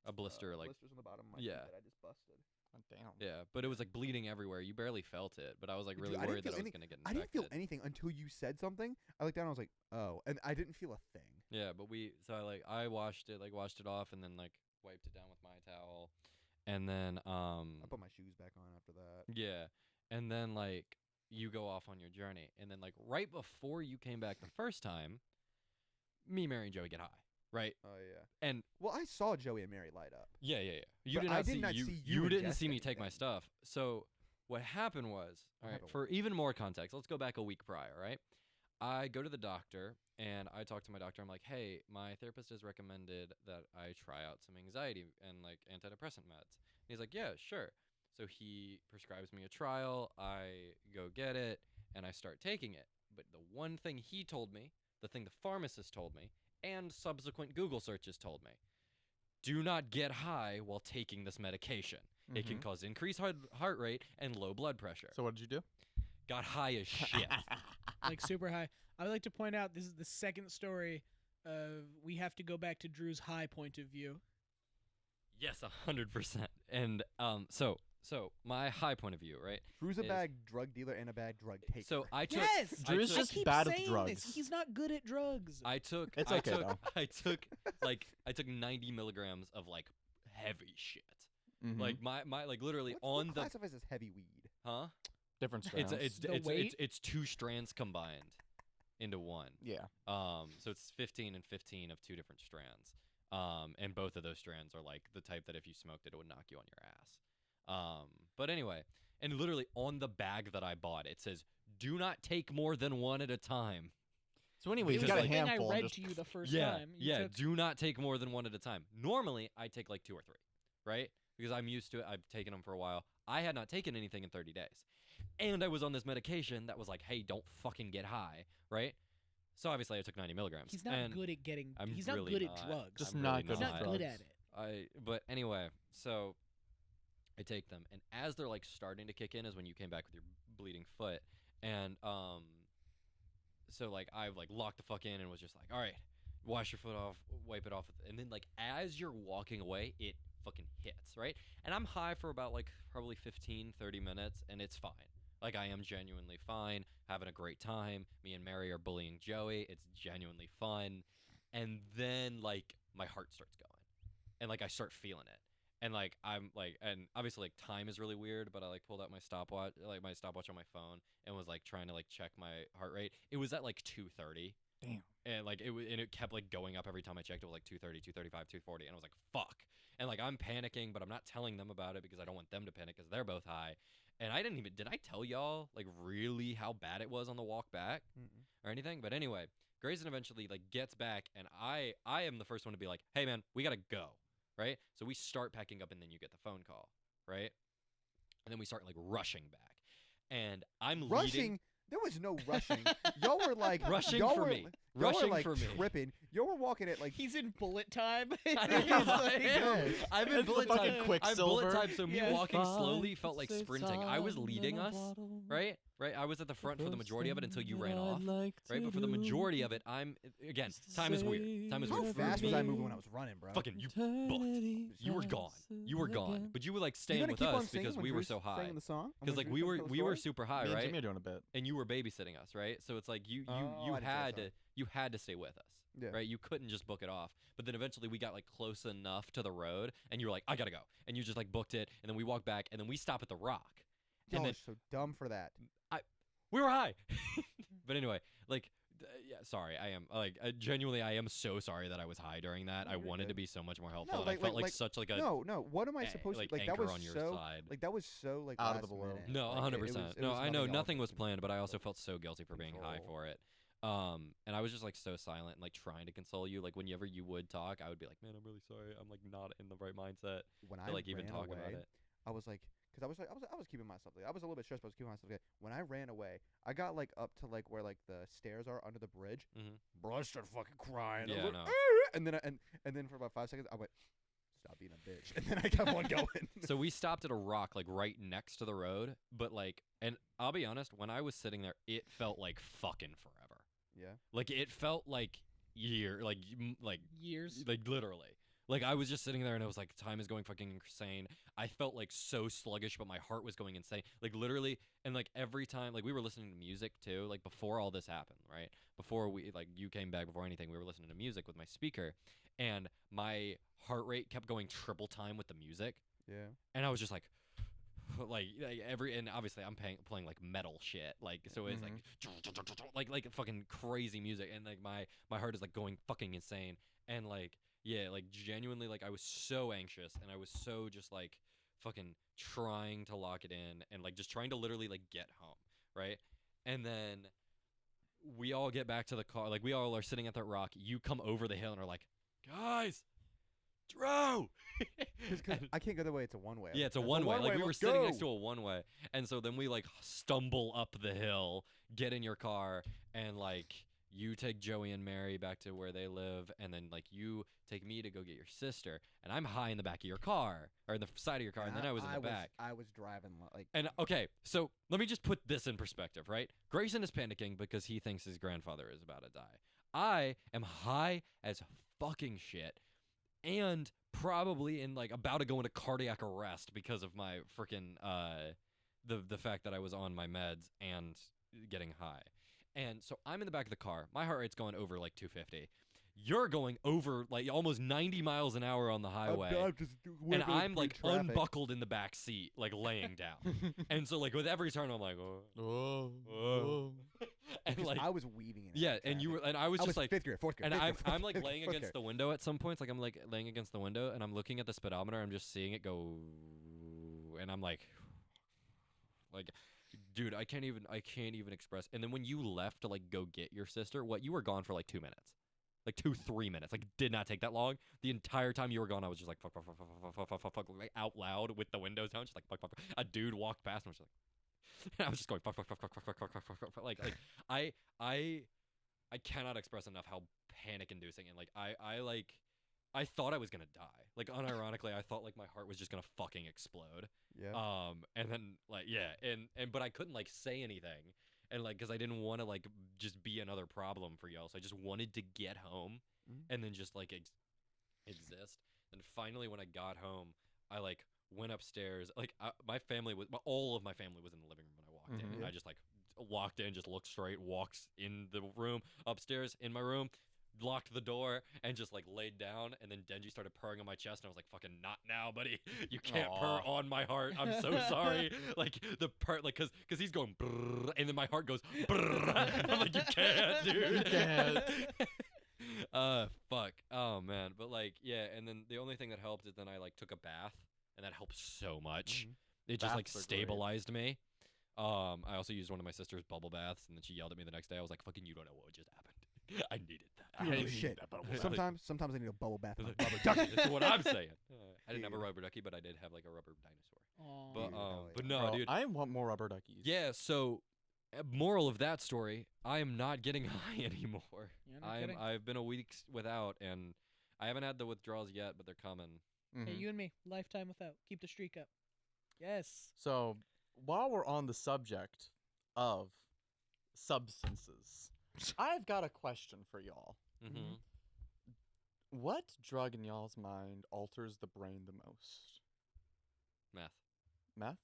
a blister, like blisters on the bottom of my feet that I just busted. Oh, damn. Yeah, but it was like bleeding everywhere. You barely felt it, but I was like really Dude, worried that I was gonna get infected. I didn't feel anything until you said something. I looked down, and I was like, oh, and I didn't feel a thing. Yeah, but I washed it off, and then like wiped it down with my towel. And then I put my shoes back on after that. Yeah. And then like you go off on your journey, and then like right before you came back the first time, me, Mary, and Joey get high, right? Oh yeah. And well, I saw Joey and Mary light up. Yeah. You But did not I see did not you. see You you didn't ingest see me take my anything. stuff. So what happened was, all right, happened for even more context, let's go back a week prior, right? I go to the doctor, and I talk to my doctor. I'm like, "Hey, my therapist has recommended that I try out some anxiety and like antidepressant meds." And he's like, "Yeah, sure." So he prescribes me a trial. I go get it, and I start taking it. But the one thing he told me, the thing the pharmacist told me, and subsequent Google searches told me, do not get high while taking this medication. It can cause increased heart rate and low blood pressure. So what did you do? Got high as shit. Like super high. I would like to point out this is the second story of we have to go back to Drew's high point of view. Yes, 100%. And so my high point of view, right? Drew's a bad drug dealer and a bad drug taker. So I took. Yes, Drew's I just keep bad with saying drugs. This. He's not good at drugs. I took. It's I okay, took, though. I took 90 milligrams of like heavy shit. Mhm. Like my like literally on what the. classifies as heavy weed? Huh? Different strands. It's 2 strands combined into one. Yeah. So it's 15 and 15 of 2 different strands. And both of those strands are like the type that if you smoked it would knock you on your ass. But anyway, and literally on the bag that I bought, it says, "Do not take more than 1 at a time." So anyway, It you was got the a thing handful. I and read just to you the first Yeah, time. You took- do not take more than 1 at a time. Normally, I take like 2 or 3, right? Because I'm used to it. I've taken them for a while. I had not taken anything in 30 days. And I was on this medication that was like, hey, don't fucking get high, right? So obviously I took 90 milligrams. He's not and good at getting. I'm He's not really good not. at drugs. Just I'm not really good He's at not drugs. good at it. But anyway, so I take them, and as they're like starting to kick in is when you came back with your bleeding foot, and so like I've like locked the fuck in and was just like, all right, wash your foot off, wipe it off, and then like as you're walking away, it fucking hits, right? And I'm high for about like probably 15, 30 minutes, and it's fine. Like I am genuinely fine, having a great time. Me and Mary are bullying Joey. It's genuinely fun. And then like my heart starts going. And like I start feeling it. And like I'm like, and obviously like time is really weird, but I like pulled out my stopwatch on my phone and was like trying to like check my heart rate. It was at like 230. Damn. And like it kept like going up every time I checked. It was like 230, 235, 240, and I was like, fuck. And like I'm panicking, but I'm not telling them about it because I don't want them to panic because they're both high. And I did I tell y'all like really how bad it was on the walk back or anything? But anyway, Grayson eventually like gets back, and I am the first one to be like, hey man, we gotta go, right? So we start packing up, and then you get the phone call, right? And then we start like rushing back, and I'm Rushing? leading. There was no rushing. Y'all were like Rushing y'all for were, me. Y'all Rushing were like for me. tripping. Y'all were walking at like He's in bullet time. I He's am. like, Yes. I'm in It's the bullet fucking time. I'm Quicksilver. bullet time, so me Yes. walking slowly felt like sprinting. I was leading us, right? Right. I was at the front for the majority of it until you ran off, right? But for the majority of it, I'm again. Time is weird. Time is how weird. fast was I moving when I was running, bro? Fucking you booked. You were gone. You were gone. But you were like You staying gonna with keep on us singing because when we were Drew's so high. singing the song? Because like When we Drew's were telling the we were story? super high, Me and right? Jimmy are doing a bit. And you were babysitting us, right? So it's like you Oh, I didn't feel sorry. you had to stay with us. Yeah. Right? You couldn't just book it off. But then eventually we got like close enough to the road, and you were like, I gotta go. And you just like booked it, and then we walked back, and then we stop at the Rock. Y'all And then are so dumb for that. we were high. But anyway, like yeah, sorry. I am like genuinely I am so sorry that I was high during that. No, I you're wanted to good. be so much more helpful. No, and I like- felt like- like such like a No. What am I supposed like to like? That anchor was on your so side. like that was so like Out of the last blue. minute. No, Like, it 100%. was- it No, was I know y'all nothing was could planned, but I also felt so guilty for being high control. for it. And I was just like so silent and like trying to console you. Like whenever you would talk, I would be like, "Man, I'm really sorry. I'm like not in the right mindset When to I like even ran talk away, about it." I was like, because I was keeping myself. I was a little bit stressed, but I was keeping myself together. When I ran away, I got like up to like where like the stairs are under the bridge. Mhm. Bro, I started fucking crying. I was Yeah, like, no. "Ah!" And then and then for about 5 seconds, I went, "Stop being a bitch," and then I kept on going. So we stopped at a rock like right next to the road, but like, and I'll be honest, when I was sitting there, it felt like fucking forever. Yeah. Like it felt like like years. like literally. Like I was just sitting there and I was like, time is going fucking insane. I felt like so sluggish, but my heart was going insane. Like literally, and like every time, like we were listening to music too. Like before all this happened, right? Before you came back, before anything, we were listening to music with my speaker, and my heart rate kept going triple time with the music, Yeah. and I was just like and obviously I'm playing like metal shit, like so it's like fucking crazy music, and like my heart is like going fucking insane, and like yeah, like genuinely like I was so anxious, and I was so just like fucking trying to lock it in, and like just trying to literally like get home, right? And then we all get back to the car, like we all are sitting at that rock. You come over the hill and are like, guys, Drew. Because I can't go the way. It's a one way. Yeah, it's a one way. Like we were sitting next to a one way, and so then we like stumble up the hill, get in your car, and like you take Joey and Mary back to where they live, and then like you take me to go get your sister, and I'm high in the back of your car or in the side of your car, and then I was in the back. I was driving like. And okay, so let me just put this in perspective, right? Grayson is panicking because he thinks his grandfather is about to die. I am high as fucking shit, and probably in like about to go into cardiac arrest because of my freaking the fact that I was on my meds and getting high. And so I'm in the back of the car. My heart rate's going over like 250. You're going over like almost 90 miles an hour on the highway. And I'm like unbuckled in the back seat, like laying down. And so like with every turn I'm like, and like I was weaving in. yeah, and you were, and I was I just was like, fifth grade, fourth grade. and fifth I'm grade, I'm like fourth laying grade. against the window at some points, like I'm like laying against the window, and I'm looking at the speedometer. I'm just seeing it go, and I'm like, dude, I can't even express. And then when you left to like go get your sister, you were gone for like 2 minutes. Like 3 minutes, like did not take that long. The entire time you were gone, I was just like fuck, fuck, fuck, fuck, fuck, fuck, fuck, fuck, fuck, like out loud with the windows down, just like fuck, fuck, fuck. A dude walked past and I was just like, and I was just going fuck, fuck, fuck, fuck, fuck, fuck, fuck, fuck, fuck, fuck. Like I cannot express enough how panic-inducing, and like I thought I was gonna die. Like unironically, I thought like my heart was just gonna fucking explode. Yeah. And then like yeah, and but I couldn't like say anything. And like, cause I didn't want to like just be another problem for y'all, so I just wanted to get home and then just like exist. And finally, when I got home, I like went upstairs. Like all of my family was in the living room when I walked in. And I just like walked in, just looked straight, walked in the room, upstairs in my room, locked the door, and just like laid down. And then Denji started purring on my chest, and I was like, "Fucking not now, buddy! You can't purr on my heart. I'm so sorry." Like the purr, like because he's going, brrr, and then my heart goes, brrr. I'm like, "You can't, dude. You can't." Fuck. Oh man. But like, yeah. And then the only thing that helped is then I like took a bath, and that helped so much. It just like Baths are great. stabilized me. I also used one of my sister's bubble baths, and then she yelled at me the next day. I was like, "Fucking, you don't know what just happened. I needed that. Holy I needed shit. that bubble bath." Sometimes I need a bubble bath. Like, with a rubber ducky. That's what I'm saying. I didn't have a Yeah. rubber ducky, but I did have like a rubber dinosaur. Aw. But Dude, hell but yeah. no, Bro, dude. I want more rubber duckies. Yeah. So, moral of that story: I am not getting high anymore. Yeah, no kidding. I've been a week without, and I haven't had the withdrawals yet, but they're coming. Hey, you and me, lifetime without. Keep the streak up. Yes. So, while we're on the subject of substances, I've got a question for y'all. Mm-hmm. What drug in y'all's mind alters the brain the most? Math. Meth?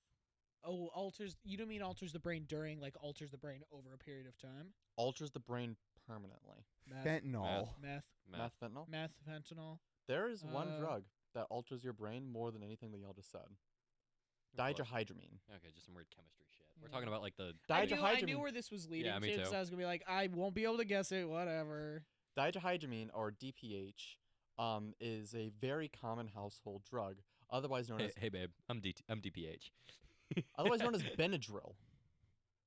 Oh, alters. You don't mean alters the brain during, like alters the brain over a period of time? Alters the brain permanently. Meth. Fentanyl. Meth. Meth, fentanyl? Meth. Fentanyl. There is one Uh, drug that alters your brain more than anything that y'all just said. What? Dihydramine. Okay, just some weird chemistry shit. We're Yeah. talking about like the. I Dihydramine. knew where this was leading Yeah, to me because too. I was gonna be like, I won't be able to guess it. Whatever. Dihydramine, or DPH, is a very common household drug, otherwise known as Hey babe, I'm DPH. otherwise known as Benadryl.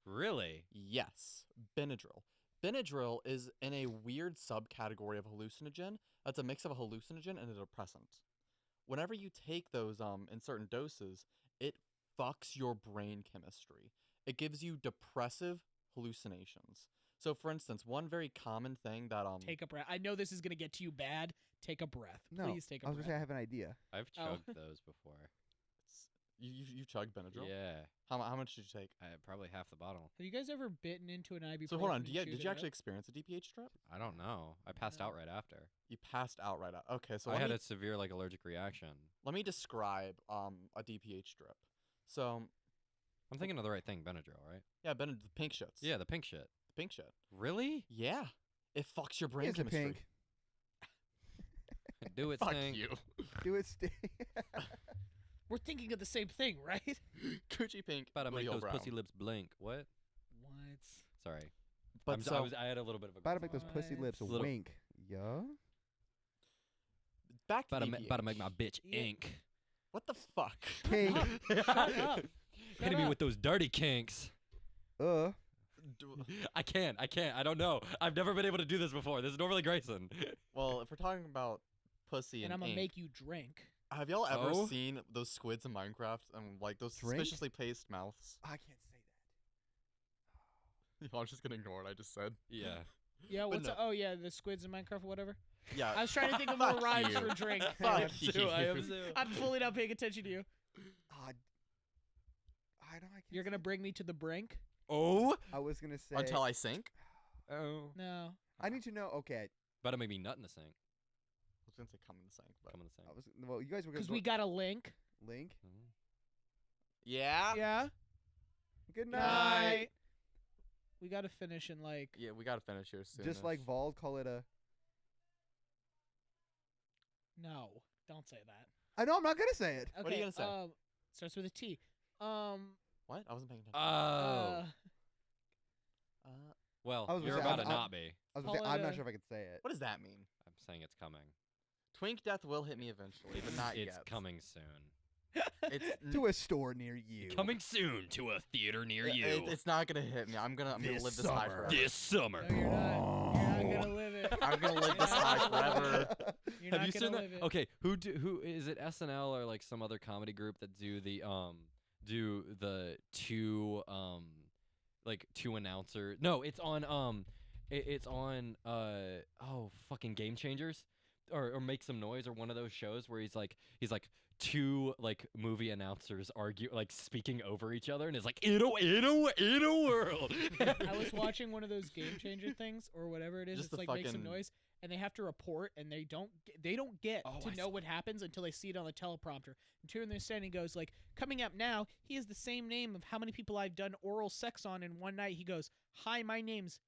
Really? Yes, Benadryl. Benadryl is in a weird subcategory of hallucinogen. That's a mix of a hallucinogen and a depressant. Whenever you take those in certain doses, it fucks your brain chemistry. It gives you depressive hallucinations. So, for instance, one very common thing that Take a breath. I know this is gonna get to you bad. Take a breath. No, Please take a I was breath. gonna say I have an idea. I've Oh. chugged those before. you chugged Benadryl. Yeah, How much did you take? probably half the bottle. Have you guys ever bitten into an ibuprofen? So hold on. and chewed Did it you up? actually experience a DPH trip? I don't know. I passed No. out right after. You passed out right out. Okay, so I let had me, a severe like allergic reaction. let me describe a DPH drip. So I'm thinking of the right thing, Benadryl, right? yeah, the pink shits. Yeah, the pink shit. the pink shit. Really? Yeah, it fucks your brain Here's a chemistry. pink. Do it, Fuck thing. you. Do it stay. We're thinking of the same thing, right? Coochie pink. About to make Leo those brown. pussy lips blink. What? What? Sorry. But I'm, so I had a little bit of a. About to make those pussy What? lips Little- wink. Yeah. back to about to make my DPH. bitch Yeah. ink. What the fuck? Pink. Shut up. Hitting me up. with those dirty kinks. I can't. I don't know. I've never been able to do this before. This is normally Grayson. Well, if we're talking about pussy And and I'm gonna ink, make you drink. have y'all ever Oh? seen those squids in Minecraft and like those Drink? suspiciously placed mouths? I can't say that. Y'all just gonna ignore what I just said. Yeah. Yeah. But What's no. oh yeah, the squids in Minecraft, whatever. Yeah. I was trying to think of more Fuck rhymes you. for drink. Fuck I am too. I am. you. I'm fully not paying attention to you. I don't. I can't. You're gonna bring me to the brink? Oh. I was gonna say. Until I sink. Oh. No. I need to know. Okay. About to make me nut in the sink. I was gonna say come in the sink, but Come in the sink. I was. Well, you guys were gonna. Because we got a link. link. Mhm. yeah. Yeah. Good Night. night. We gotta finish in like. Yeah, we gotta finish here soon. Just like Vold, call it a. No. Don't say that. I know. I'm not gonna say it. Okay. What are you gonna say? Starts with a T. What? I wasn't paying attention. Oh. Well, I was gonna you're say, about I'm- to not be. I was gonna say, Call it I'm not a- sure if I can say it. What does that mean? I'm saying it's coming. Twink death will hit me eventually, but not It's yet. coming soon. It's To a store near you. Coming soon to a theater near you. It's not gonna hit me. I'm gonna This live this high summer. forever. this summer. No, you're not. You're not gonna live it. I'm gonna live this high forever. You're Have not you gonna seen that? live it. Okay, who is it? SNL or like some other comedy group that do the two like two announcer? No, it's on it's on fucking Game Changers or Make Some Noise or one of those shows where he's like two like movie announcers argue like speaking over each other and it's like in a world. I was watching one of those game changer things or whatever it is. Just It's the like make some fucking- noise, and they have to report, and they don't get Oh, to I know saw what happens until they see it on the teleprompter. And two in their standing goes like, coming up now, he has the same name of how many people I've done oral sex on in one night. He goes, hi, my name's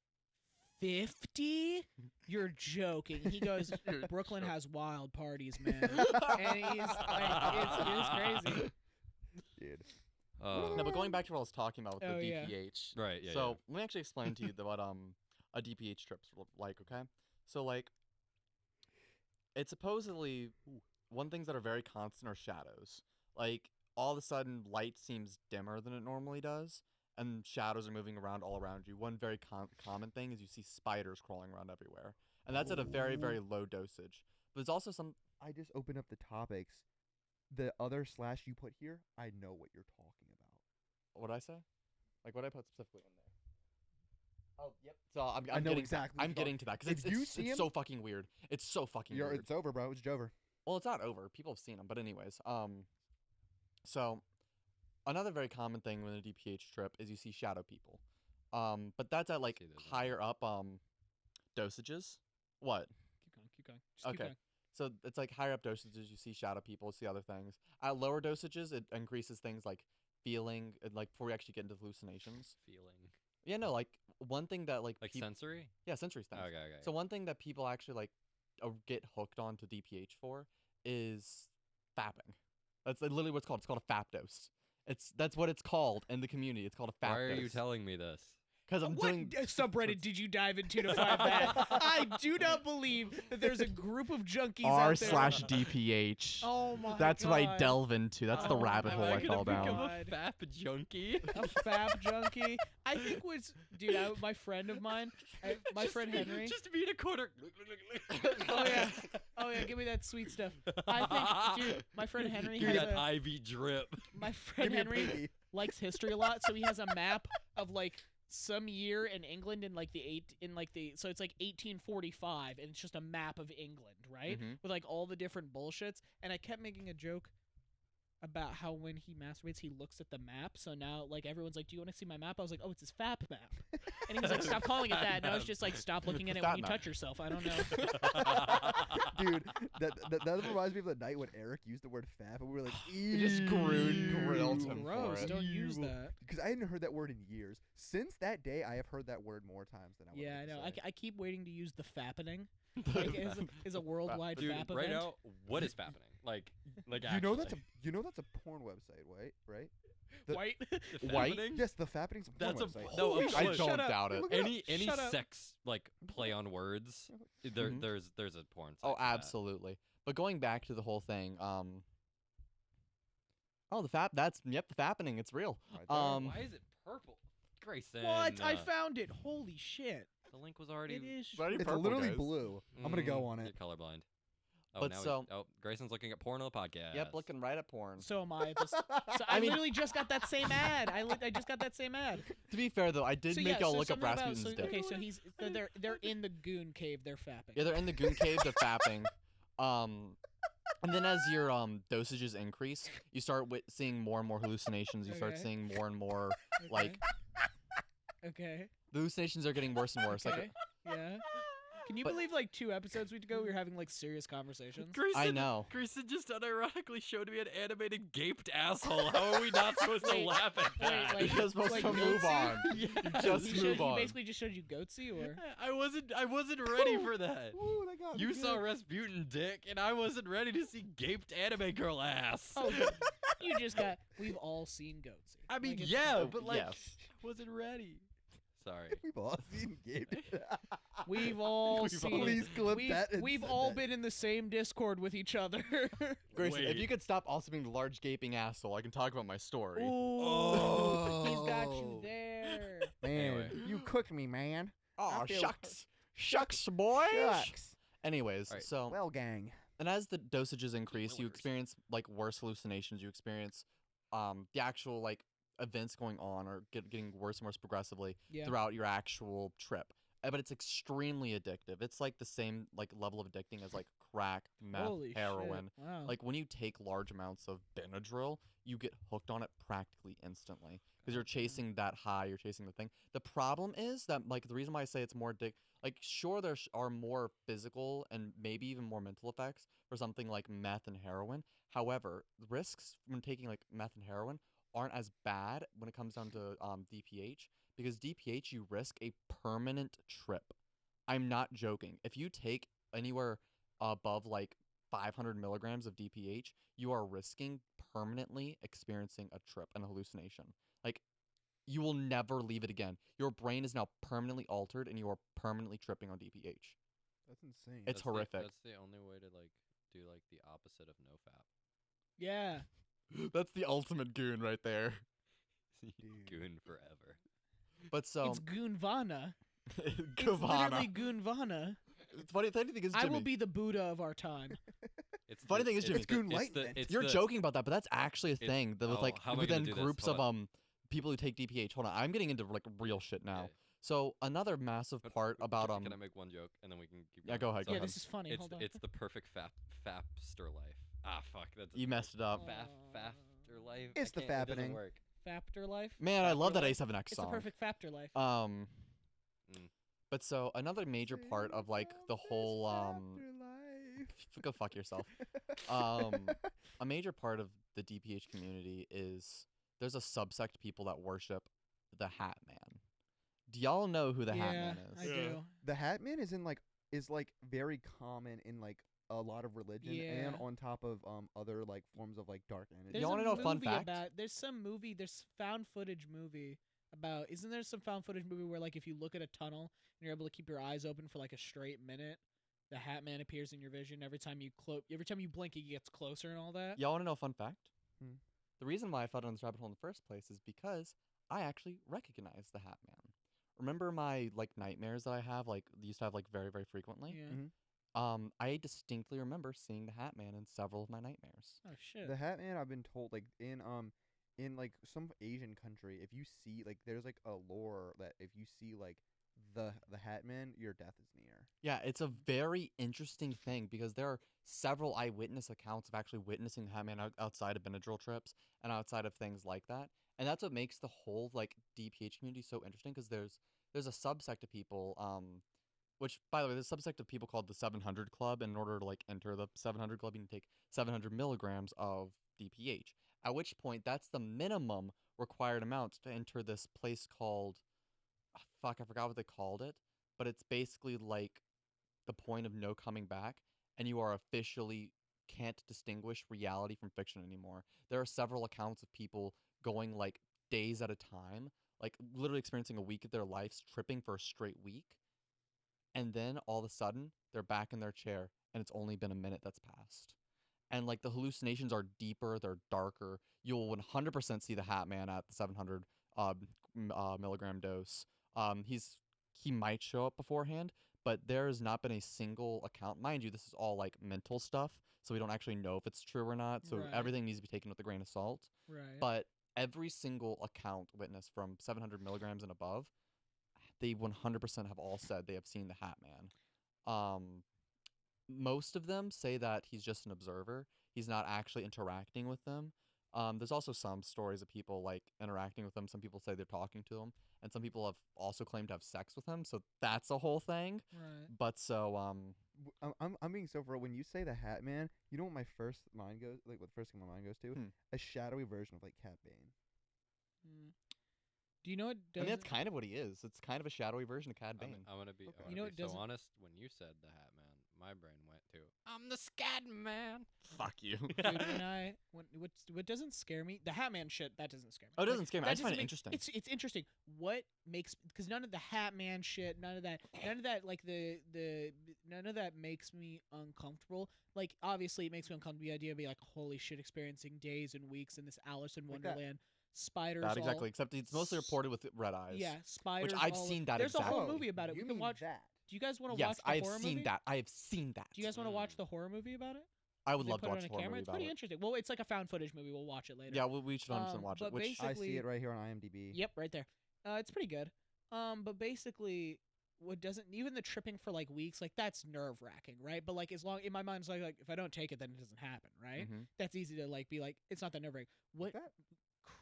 50? You're joking. He goes, Brooklyn has wild parties, man. And he's like, it's crazy. Dude. No, but going back to what I was talking about with Oh, the yeah. DPH. Right. Yeah. So let me actually explain to you what a DPH trip's like. Okay, so like it's supposedly one things that are very constant are shadows. Like all of a sudden, light seems dimmer than it normally does, and shadows are moving around all around you. One very common thing is you see spiders crawling around everywhere, and that's at a very, very low dosage. But there's also some. I just opened up the topics. The other slash you put here, I know what you're talking about. What did I say? Like what did I put specifically in there? Oh, yep. So I'm I know getting exactly what I'm you're getting to that because If you it's see him- so fucking weird. It's so fucking weird. It's over, bro. It's over. Well, it's not over. People have seen them, but anyways, so another very common thing with a DPH trip is you see shadow people, but that's at like See those higher up dosages. What? Keep going. Just keep Okay. going. So it's like higher up dosages you see shadow people, see other things. At lower dosages, it increases things like feeling, like before we actually get into hallucinations. Feeling Yeah, no, like one thing that like like peop- sensory. yeah, sensory stuff. Okay. So one thing that people actually like get hooked on to DPH for is fapping. That's literally what it's called. It's called a fap dose. That's what it's called in the community. It's called a fap Why are dose. you telling me this? Because I'm What doing subreddit did you dive into to find that? I do not believe that there's a group of junkies r out there. slash DPH. Oh my That's god. what I delve into. That's the Oh rabbit my hole I God. fall Become down. a fap junkie. A fap junkie. I think was dude. My friend of mine, my friend Henry. Just be in a corner. Oh yeah, oh yeah. Give me that sweet stuff. I think, dude, my friend Henry Give me has that a. IV drip. My Give friend me a Henry pinky. likes history a lot, so he has a map of like some year in England in so it's like 1845, and it's just a map of England, right? Mhm. With like all the different bullshits. And I kept making a joke about how when he masturbates, he looks at the map. So now, like, everyone's like, "Do you want to see my map?" I was like, "Oh, it's his fap map." And he was like, "Stop calling it that." And I was just like, "Stop looking at it when Fat you map. touch yourself." I don't know. Dude, that reminds me of the night when Eric used the word fap, and we were like, We just grilled him for Gross. it. Don't use that. Because I hadn't heard that word in years. Since that day, I have heard that word more times than I would. Yeah, I like to know. say. I keep waiting to use the fappening. Like, is a worldwide Dude, fap right event. now, what is happening? Like You know that's a porn website, right? The- White. White? Yes, the fapping's a porn That's a website. no. Holy Of shit. I course. don't Shut up. doubt it. Look it up. Any Shut up. sex like play on words. Mhm. There's a porn. Site Oh, for that. absolutely. But going back to the whole thing, the fapping. It's real. Right there. Um, Why is it purple? Grayson. What? I found it. Holy shit. the link was already. It is. Already It's purple, literally guys. blue. I'm gonna go on You're it. colorblind. Oh, But now so- Grayson's looking at porn on the podcast. Yep, looking right at porn. So am I. At this, so I mean- literally just got that same ad. I just got that same ad. To be fair though, I did So make yeah, y'all so look up something about- Rasputin's dick. Okay, so they're in the goon cave. They're fapping. Yeah, they're in the goon cave. They're fapping. And then as your dosages increase, you start seeing more and more hallucinations. You start Okay. seeing more and more. Okay. like- Okay. The hallucinations are getting worse and worse. Okay. Yeah. Can you But- believe like 2 episodes ago we were having like serious conversations? Grayson, I know. Grayson just unironically showed me an animated gaped asshole. How are we not supposed to Wait, laugh at wait, that? like- You're supposed like to move Goatsy? on. Yeah. Just He move on. basically just showed you Goatsy, or I wasn't ready for that. Ooh, that got You me saw good. Rasputin dick, and I wasn't ready to see gaped anime girl ass. oh, you just got. We've all seen Goatsy. I mean, Like, it's yeah, fine. but like, Yes. I wasn't ready. Sorry. We've all seen Gabe. We've all We've seen. all- Please clip that. and We've send all that. been in the same Discord with each other. Grayson, if Wait. you could stop also being the large gaping asshole, I can talk about my story. Ooh, he's got you Oh. there. Man, Anyway. you cooked me, man. Aw, I feel- shucks, boys. Shucks. Anyways, Alright. so Well, gang. and as the dosages increase, you Willers. experience like worse hallucinations. You experience the actual like events going on are getting worse and worse progressively Yeah. throughout your actual trip. but it's extremely addictive. It's like the same like level of addicting as like crack, meth, Holy heroin. shit. Wow. Like when you take large amounts of Benadryl, you get hooked on it practically instantly because you're chasing that high, you're chasing the thing. The problem is that like the reason why I say it's more like sure there are more physical and maybe even more mental effects for something like meth and heroin. However, risks when taking like meth and heroin aren't as bad when it comes down to DPH because DPH you risk a permanent trip. I'm not joking. If you take anywhere above like 500 milligrams of DPH, you are risking permanently experiencing a trip and a hallucination. Like, you will never leave it again. Your brain is now permanently altered and you are permanently tripping on DPH. That's insane. It's horrific. That's the only way to like do like the opposite of nofap. Yeah. That's the ultimate goon right there. Goon forever. But so It's Goonvana. It's Gavana. literally Goonvana. It's funny thing is I Jimmy. will be the Buddha of our time. It's Funny thing is, Jimmy, It's Goon Enlightenment. You're joking about that, but that's actually a thing that with like how am I gonna within do this? groups Hold of people who take DPH. Hold on, I'm getting into like real shit now. Yeah. So another massive But part about Can I make one joke and then we can keep Yeah, going? go ahead, So go Yeah, ahead. this is funny. It's Hold on. it's the perfect fapster life. Ah, fuck. That's you messed it up. Fafter life. It's the It doesn't fappening. work. Fapter life. Man, I love that Afterlife? A7X It's song. the perfect Fapter life. Um, Mm. but so another major part of like the whole go fuck yourself. A major part of the DPH community is there's a subsect of people that worship the Hat Man. Do y'all know who the Hat Man is? I do. The Hatman is very common in like a lot of religion and Yeah. on top of other like forms of like dark energy. You wanna know a fun fact? There's some movie. There's found footage movie about. Isn't there some found footage movie where like if you look at a tunnel and you're able to keep your eyes open for like a straight minute, the Hat Man appears in your vision every time you blink, he gets closer and all that. Y'all want to know a fun fact? Hmm. The reason why I fell down this rabbit hole in the first place is because I actually recognize the Hat Man. Remember my like nightmares that I have, like used to have like very, very frequently? Yeah. Mhm. I distinctly remember seeing the Hat Man in several of my nightmares. Oh shit. The Hatman, I've been told, like in like some Asian country, if you see like there's like a lore that if you see like the Hatman, your death is near. Yeah, it's a very interesting thing because there are several eyewitness accounts of actually witnessing the Hat Man outside of Benadryl trips and outside of things like that. And that's what makes the whole like DPH community so interesting because there's a subsect of people, which by the way, there's a subsect of people called the 700 Club. And in order to like enter the 700 Club, you need to take 700 milligrams of DPH. At which point, that's the minimum required amount to enter this place called, fuck, I forgot what they called it, but it's basically like the point of no coming back, and you are officially can't distinguish reality from fiction anymore. There are several accounts of people going like days at a time, like literally experiencing a week of their lives, tripping for a straight week, and then all of a sudden they're back in their chair, and it's only been a minute that's passed. And like the hallucinations are deeper, they're darker. You'll 100% see the Hat Man at the 700 milligram dose. He might show up beforehand, but there has not been a single account. Mind you, this is all like mental stuff, so we don't actually know if it's true or not. So Right. everything needs to be taken with a grain of salt. Right. But every single account witness from 700 milligrams and above, they 100% have all said they have seen the Hat Man. Most of them say that he's just an observer. He's not actually interacting with them. There's also some stories of people like interacting with him. Some people say they're talking to him, and some people have also claimed to have sex with him. So that's a whole thing. right. But so I'm being so for real. When you say the Hatman, you know what my first mind goes like. What the first thing my mind goes to? Hmm. A shadowy version of like Cat Bane. Mm. Do you know what? I mean, that's kind of what he is. It's kind of a shadowy version of Cad Bane. I'm gonna be, Okay. I You know, wanna it be so doesn't- honest. When you said the Hat Man, my brain went to I'm the Scad Man. Fuck you. Dude, what doesn't scare me? The Hat Man shit that doesn't scare me. Oh, it Like, doesn't scare me. that I just find it doesn't make- interesting. It's interesting. What makes because none of the Hat Man shit, none of that like none of that makes me uncomfortable. Like obviously it makes me uncomfortable the idea of being like holy shit, experiencing days and weeks in this Alice in Like that. Wonderland. Spiders. That all- exactly. Except it's mostly reported with red eyes. Yeah, spiders. I've all- seen that There's a whole exactly. movie about it. You We can mean watch. that? Do you guys want to Yes, watch the I have horror seen movie? that. I have seen that. Do you guys want to watch Mm. the horror movie about it? I would They love put to it watch on the a horror camera. movie It's about pretty it. interesting. Well, it's like a found footage movie. We'll watch it later. Yeah, we should 100% watch it. but Which basically- I see it right here on IMDb. Yep, right there. It's pretty good. But basically, what doesn't even the tripping for like weeks, like that's nerve wracking, right? But like as long in my mind, it's like if I don't take it, then it doesn't happen, right? Mhm. That's easy to like be like it's not that nerve wracking. What that?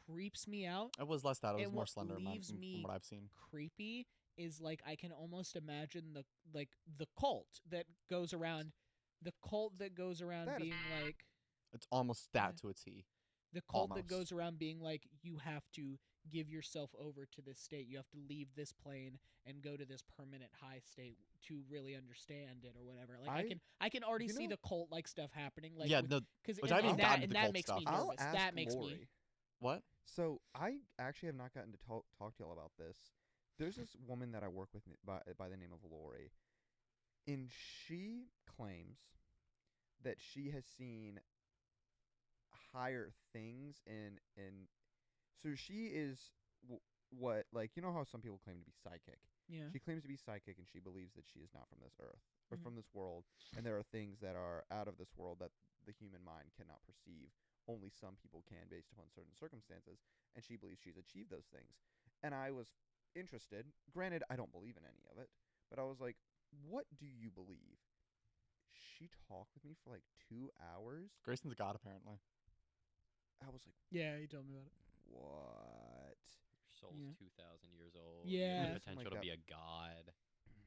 creeps me out It was less that. It was and more what slender leaves from me what I've seen. creepy is like I can almost imagine the cult that goes around, That is- being like It's almost that to a T. the cult that Almost. goes around being like you have to give yourself over to this state, you have to leave this plane and go to this permanent high state to really understand it or whatever. Like I can already you see know- the cult like stuff happening. Like Yeah, with, no, because which I haven't gotten into and the that cult makes stuff. me I'll nervous. ask That makes Lori. me what? So I actually have not gotten to talk to y'all about this. There's this woman that I work with by the name of Lori, and she claims that she has seen higher things in. So she is what, like, you know how some people claim to be psychic. yeah. She claims to be psychic, and she believes that she is not from this earth or Mhm. from this world, and there are things that are out of this world that the human mind cannot perceive. Only some people can, based upon certain circumstances, and she believes she's achieved those things. And I was interested. Granted, I don't believe in any of it, but I was like, "What do you believe?" She talked with me for like 2 hours. Grayson's a god, apparently. I was like, Yeah, he told me about it. "What?" Your soul's Yeah. 2,000 years old. Yeah. You have the Something potential like to that. be a god.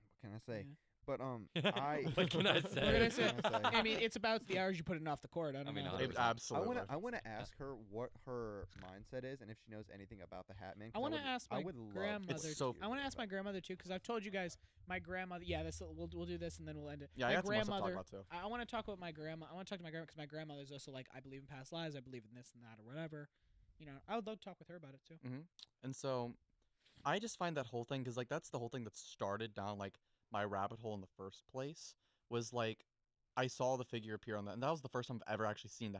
What can I say? Yeah. But I What can I What can say? I say? What can I say? I mean, it's about the hours you put in off the court. I don't mean, know. 100%. Absolutely. I wanna ask her what her mindset is and if she knows anything about the Hatman. 'Cause I wanna would- ask I my would love grandmother. It's so- I want to ask my grandmother too, because I've told you guys my grandmother. Yeah, we'll do this and then we'll end it. Yeah, my I got some more stuff to talk grandmother. about too. I want to talk about my grandma. I want to talk to my grandma because my grandmother's also like I believe in past lives. I believe in this and that or whatever. You know, I would love to talk with her about it too. And so, I just find that whole thing because like that's the whole thing that started down like my rabbit hole in the first place. Was like I saw the figure appear on that, and that was the first time I've ever actually seen the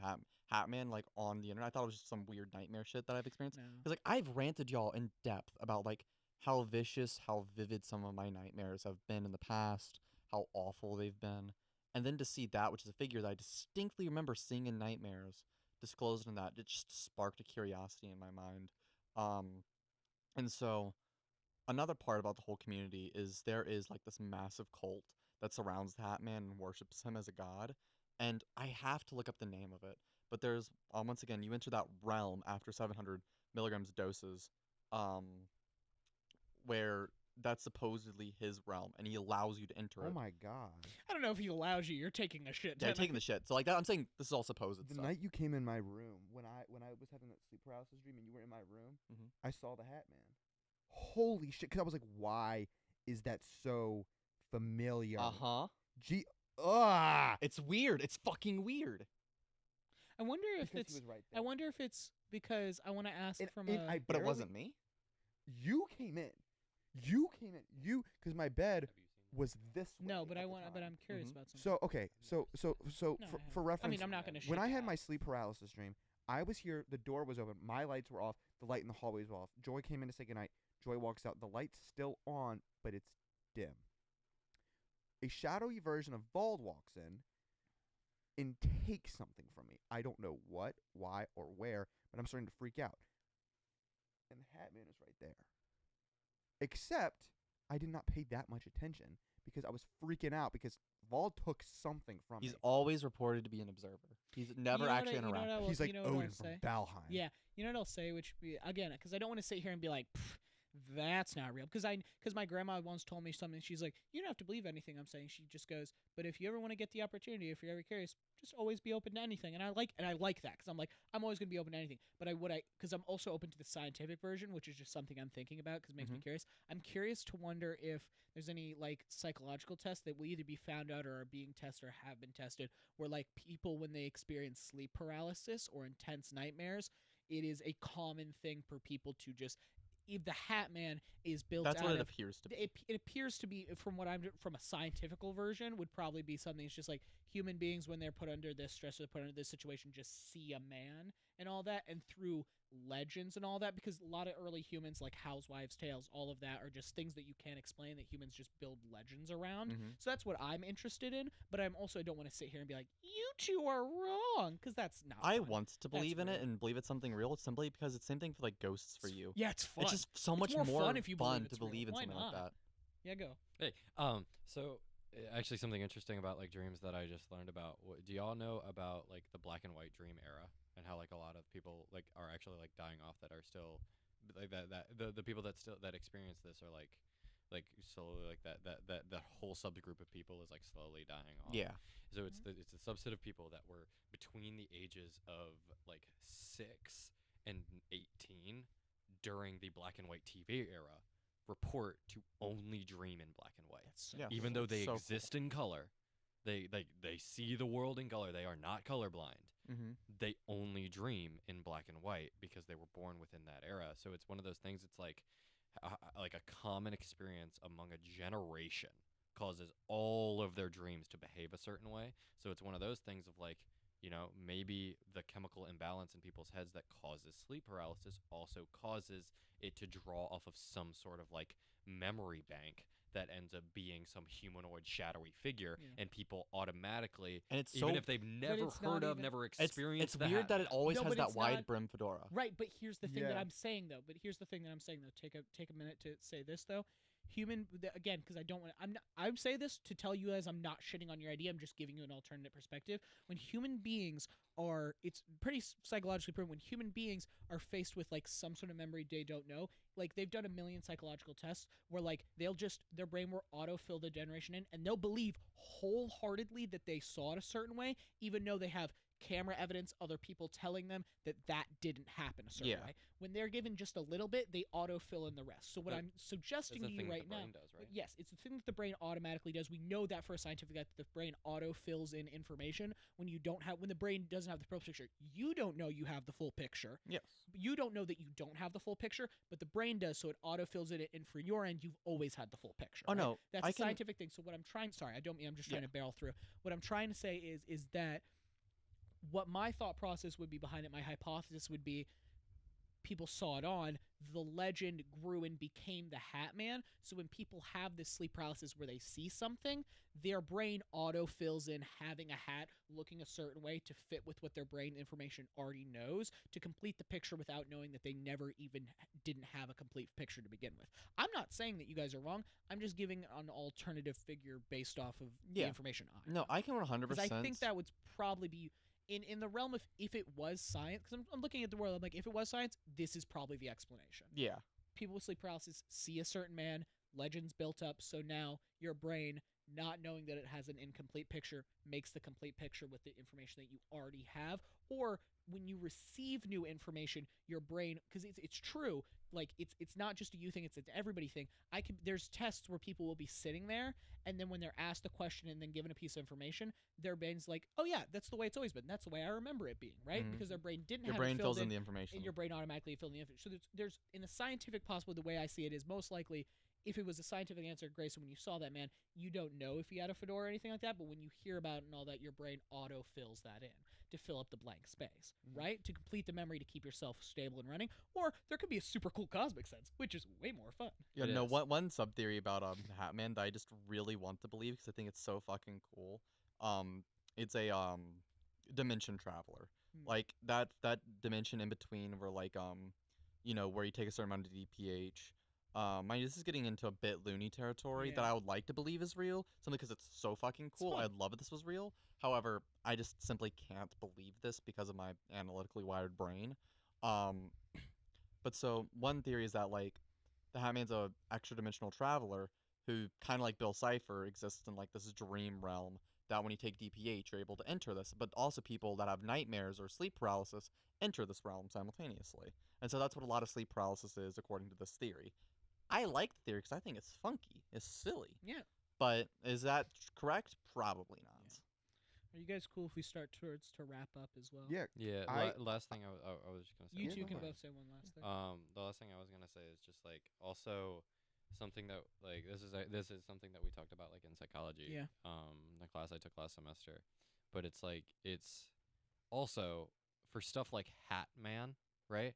Hatman like on the internet. I thought it was just some weird nightmare shit that I've experienced. No. Because like I've ranted y'all in depth about like how vicious, how vivid some of my nightmares have been in the past, how awful they've been, and then to see that, which is a figure that I distinctly remember seeing in nightmares, disclosed in that, it just sparked a curiosity in my mind. And so another part about the whole community is there is like this massive cult that surrounds the Hatman and worships him as a god. And I have to look up the name of it. But there's once again, you enter that realm after 700 milligrams doses, where that's supposedly his realm, and he allows you to enter Oh it. my god! I don't know if he allows you. You're taking a shit. Yeah, ton. taking the shit. So like that, I'm saying this is all supposed The stuff. night you came in my room when I was having that sleep paralysis dream and you were in my room, Mhm. I saw the Hatman. Holy shit! Because I was like, "Why is that so familiar?" Uh-huh. Gee, ah. It's weird. It's fucking weird. I wonder if Because it's. he was right I there. wonder if it's because I want to ask And- from and a. I But it barely- wasn't me. You came in. Because my bed was this way. No, but at I the want. But time. I'm curious Mhm. about something. So okay, so No, for I haven't. reference, I mean, I'm not going to. when I had my sleep paralysis dream, I was here. The door was open. My lights were off. The light in the hallways was off. Joy came in to say goodnight. Joy walks out. The light's still on, but it's dim. A shadowy version of Vald walks in and takes something from me. I don't know what, why, or where, but I'm starting to freak out. And the Hatman is right there. Except I did not pay that much attention because I was freaking out because Vald took something from He's me. always reported to be an observer. He's never actually interacted. He's like you know what Odin I'll from say? Valheim. Yeah, you know what I'll say, which be, again, because I don't want to sit here and be like, that's not real. Because my grandma once told me something. She's like, you don't have to believe anything I'm saying. She just goes, but if you ever want to get the opportunity, if you're ever curious, just always be open to anything. And I like that because I'm like, I'm always gonna be open to anything. But because I'm also open to the scientific version, which is just something I'm thinking about because it makes me curious. I'm curious to wonder if there's any like psychological tests that will either be found out or are being tested or have been tested, where like people when they experience sleep paralysis or intense nightmares, it is a common thing for people to just. If the Hatman is built That's out what it of, appears to be. it appears to be from what I'm from a scientifical version would probably be something. It's just like human beings when they're put under this stress or put under this situation just see a man and all that, and through legends and all that, because a lot of early humans like housewives' tales, all of that are just things that you can't explain that humans just build legends around. So that's what I'm interested in. But I'm also don't want to sit here and be like, you two are wrong, because that's not. I fun. want to believe in it weird. and believe it's something real simply because it's the same thing for like ghosts for you. Yeah, it's fun. It's just so It's much more more fun if you believe fun it's to believe real. in Why something like not? that. Yeah, go. Hey, so actually something interesting about like dreams that I just learned about. Do y'all know about like the black and white dream era and how like a lot of people like are actually like dying off that are still like the people that still that experience this are like slowly like that whole subgroup of people is like slowly dying off. Yeah. So it's the subset of people that were between the ages of like 6 and 18 during the black and white TV era report to only dream in black and white. That's so Yeah. Even though they So exist in color, they see the world in color. They are not colorblind. Mm-hmm. They only dream in black and white because they were born within that era. So it's one of those things. It's like a common experience among a generation causes all of their dreams to behave a certain way. So it's one of those things of like, you know, maybe the chemical imbalance in people's heads that causes sleep paralysis also causes it to draw off of some sort of like memory bank that ends up being some humanoid shadowy figure, Yeah. and people automatically, And it's even so if they've never it's not heard of, even- never it's experienced the weird that it Hatman. always No, has but that it's wide not- brim fedora. Right, but here's the thing that Yeah. I'm saying though. Take a minute to say this though. Again, because I don't want. I'm saying this to tell you guys I'm not shitting on your idea. I'm just giving you an alternate perspective. When human beings are, it's pretty psychologically proven. When human beings are faced with like some sort of memory they don't know, like they've done a million psychological tests where like their brain will autofill the generation in, and they'll believe wholeheartedly that they saw it a certain way, even though they have camera evidence, other people telling them that didn't happen a certain Yeah. way. When they're given just a little bit, they autofill in the rest. So what That- I'm suggesting That's to the you thing right that the now, brain does, right? yes, it's the thing that the brain automatically does. We know that for a scientific that the brain autofills in information when the brain doesn't have the full picture. You don't know you have the full picture. Yes. You don't know that you don't have the full picture, but the brain does, so it autofills it in for your end. You've always had the full picture. Oh, right? no, That's I a can- scientific thing. So what I'm trying, sorry, I don't mean I'm just trying Yeah. to barrel through. What I'm trying to say is that what my thought process would be behind it, my hypothesis would be people saw it on, the legend grew and became the Hatman. So when people have this sleep paralysis where they see something, their brain autofills in having a hat looking a certain way to fit with what their brain information already knows to complete the picture without knowing that they never even didn't have a complete picture to begin with. I'm not saying that you guys are wrong. I'm just giving an alternative figure based off of the Yeah. information I No, know. I can 100%. Because I think that would probably be in the realm of if it was science. Because I'm looking at the world, I'm like, if it was science, this is probably the explanation. Yeah. People with sleep paralysis see a certain man, legends built up, so now your brain, not knowing that it has an incomplete picture, makes the complete picture with the information that you already have. Or when you receive new information, your brain, because it's true, like it's not just a you thing, it's an everybody thing. There's tests where people will be sitting there, and then when they're asked a question and then given a piece of information, their brain's like, oh yeah, that's the way it's always been. That's the way I remember it being, right? Mhm. Because their brain didn't Your have brain it fills filled in the information. and your brain automatically fills in the information. So there's in the scientific possible, the way I see it is most likely if it was a scientific answer, Grayson, when you saw that man, you don't know if he had a fedora or anything like that, but when you hear about it and all that, your brain auto fills that in to fill up the blank space, right? To complete the memory to keep yourself stable and running. Or there could be a super cool cosmic sense, which is way more fun. Yeah, It no, is. one sub theory about Hatman that I just really want to believe because I think it's so fucking cool. It's a dimension traveler. Hmm. Like that dimension in between where like where you take a certain amount of DPH. Mind you, this is getting into a bit loony territory that Yeah. I would like to believe is real, simply because it's so fucking cool. fun. I'd love if this was real. However, I just simply can't believe this because of my analytically wired brain. But so one theory is that like the Hatman's a extra dimensional traveler who kind of like Bill Cipher exists in like this dream realm that when you take DPH you're able to enter this, but also people that have nightmares or sleep paralysis enter this realm simultaneously. And so that's what a lot of sleep paralysis is according to this theory. I like the theory because I think it's funky, it's silly. Yeah. But is that correct? Probably not. Are you guys cool if we start to wrap up as well? Yeah. Yeah. I- last thing I was just gonna say. You Yeah, two go can for it. both say one last thing. The last thing I was gonna say is just like also something that like this is something that we talked about like in psychology. Yeah. The class I took last semester, but it's like it's also for stuff like Hatman, right?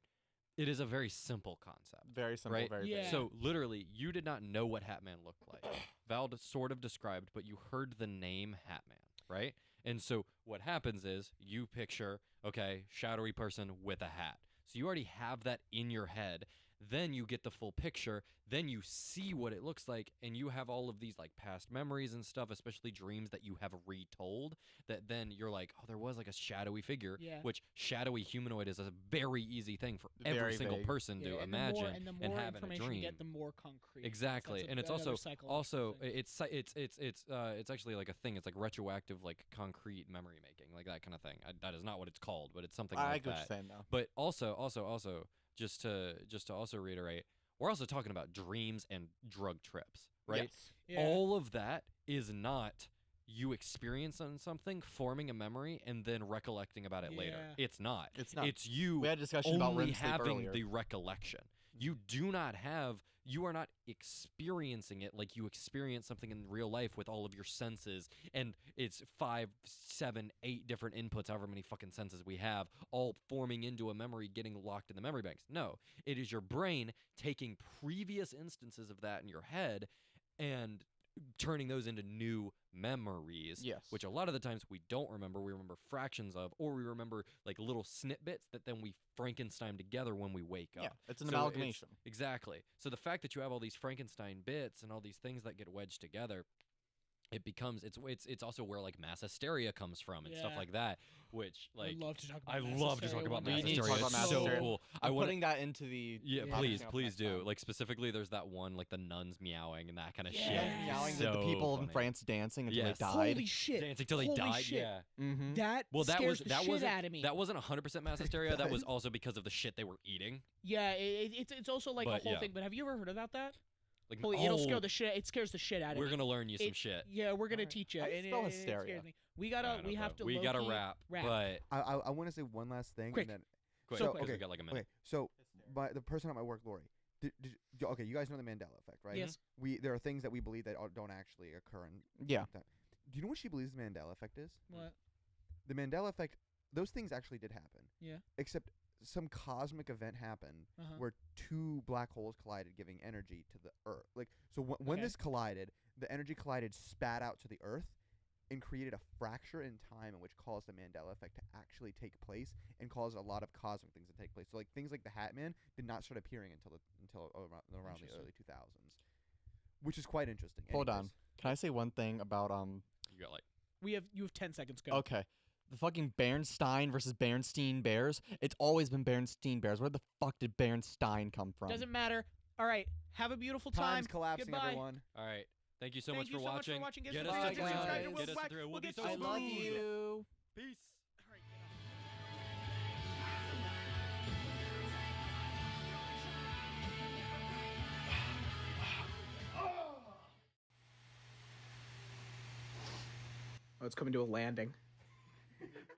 It is a very simple concept. Very simple, Right? very Yeah. basic. So literally, you did not know what Hatman looked like. Val sort of described, but you heard the name Hatman, right? And so what happens is you picture, okay, shadowy person with a hat. So you already have that in your head. then you get the full picture, then you see what it looks like, and you have all of these like past memories and stuff, especially dreams that you have retold, that then you're like, oh, there was like a shadowy figure, which shadowy humanoid is a very easy thing for every Very single vague. person to and imagine the and more have in a information dream. you get, the more concrete. Exactly, That's and it's another also psychological thing. it's actually like a thing. It's like retroactive, like concrete memory making, like that kind of thing. That is not what it's called, but it's something I like get what that. you're saying now. But also, just to also reiterate, we're also talking about dreams and drug trips, right? Yes. Yeah. All of that is not you experiencing something, forming a memory, and then recollecting about it later. Yeah. It's not. It's not. It's you We had a discussion about only REM sleep having earlier. the recollection. You do not have. You are not experiencing it like you experience something in real life with all of your senses, and it's 5, 7, 8 different inputs, however many fucking senses we have, all forming into a memory, getting locked in the memory banks. No, it is your brain taking previous instances of that in your head and turning those into new memories, Yes. which a lot of the times we don't remember. We remember fractions of, or we remember like little snippets that then we Frankenstein together when we wake up. Yeah, it's an So amalgamation. Exactly. So the fact that you have all these Frankenstein bits and all these things that get wedged together, it becomes it's also where like mass hysteria comes from and stuff Yeah. like that. Which like I love to talk about I mass love to hysteria talk about one mass day. We need to hysteria. talk It's about mass so hysteria. cool. I'm wanna- putting that into the Yeah, Yeah. please, podcast please next do. time. Like specifically, there's that one like the nuns meowing and that kind of Yeah. shit. Yeah. Meowing So the people in funny. France dancing until Yes. they died. Holy shit! Dancing till they Holy died. shit. Yeah. Mm-hmm. That Well, that scares was the shit out of me. that wasn't 100% mass hysteria. That was also because of the shit they were eating. Yeah, it's also like But, a whole yeah. thing. But have you ever heard about that? Like Holy, it'll scare the shit. It scares the shit out of me. We're gonna learn you some It- shit. Yeah, we're gonna Alright. teach you. How do you and spell it hysteria? scares me. We I gotta. don't We know, have bro. to. We gotta low-key rap, rap. but I want to say one last thing, Quick. and then quick, So because we okay, got like a minute. okay. So, by the person at my work, Lori. Okay, you guys know the Mandela effect, right? Yes. There are things that we believe that don't actually occur in Yeah. time. Do you know what she believes the Mandela effect is? What? The Mandela effect. Those things actually did happen. Yeah. Except some cosmic event happened Uh-huh. where 2 black holes collided, giving energy to the Earth. Like so, when Okay. this collided, the energy collided, spat out to the Earth, and created a fracture in time, in which caused the Mandela effect to actually take place and caused a lot of cosmic things to take place. So, like things like the Hatman did not start appearing until around the Interesting. early 2000s, which is quite interesting. Hold Anyways. on. Can I say one thing about You got like You have 10 seconds. Go. Okay. The fucking Bernstein versus Bernstein Bears. It's always been Bernstein Bears. Where the fuck did Bernstein come from? Doesn't matter. All right. Have a beautiful time. Time's collapsing, Goodbye. everyone. all right. Thank you so Thank much you for so much for watching. watching. Get Get us us to to 300 300. subscribers. Get us to We'll 300. We'll get be so so I love smooth. you. Peace. All right, get off. Oh, it's coming to a landing.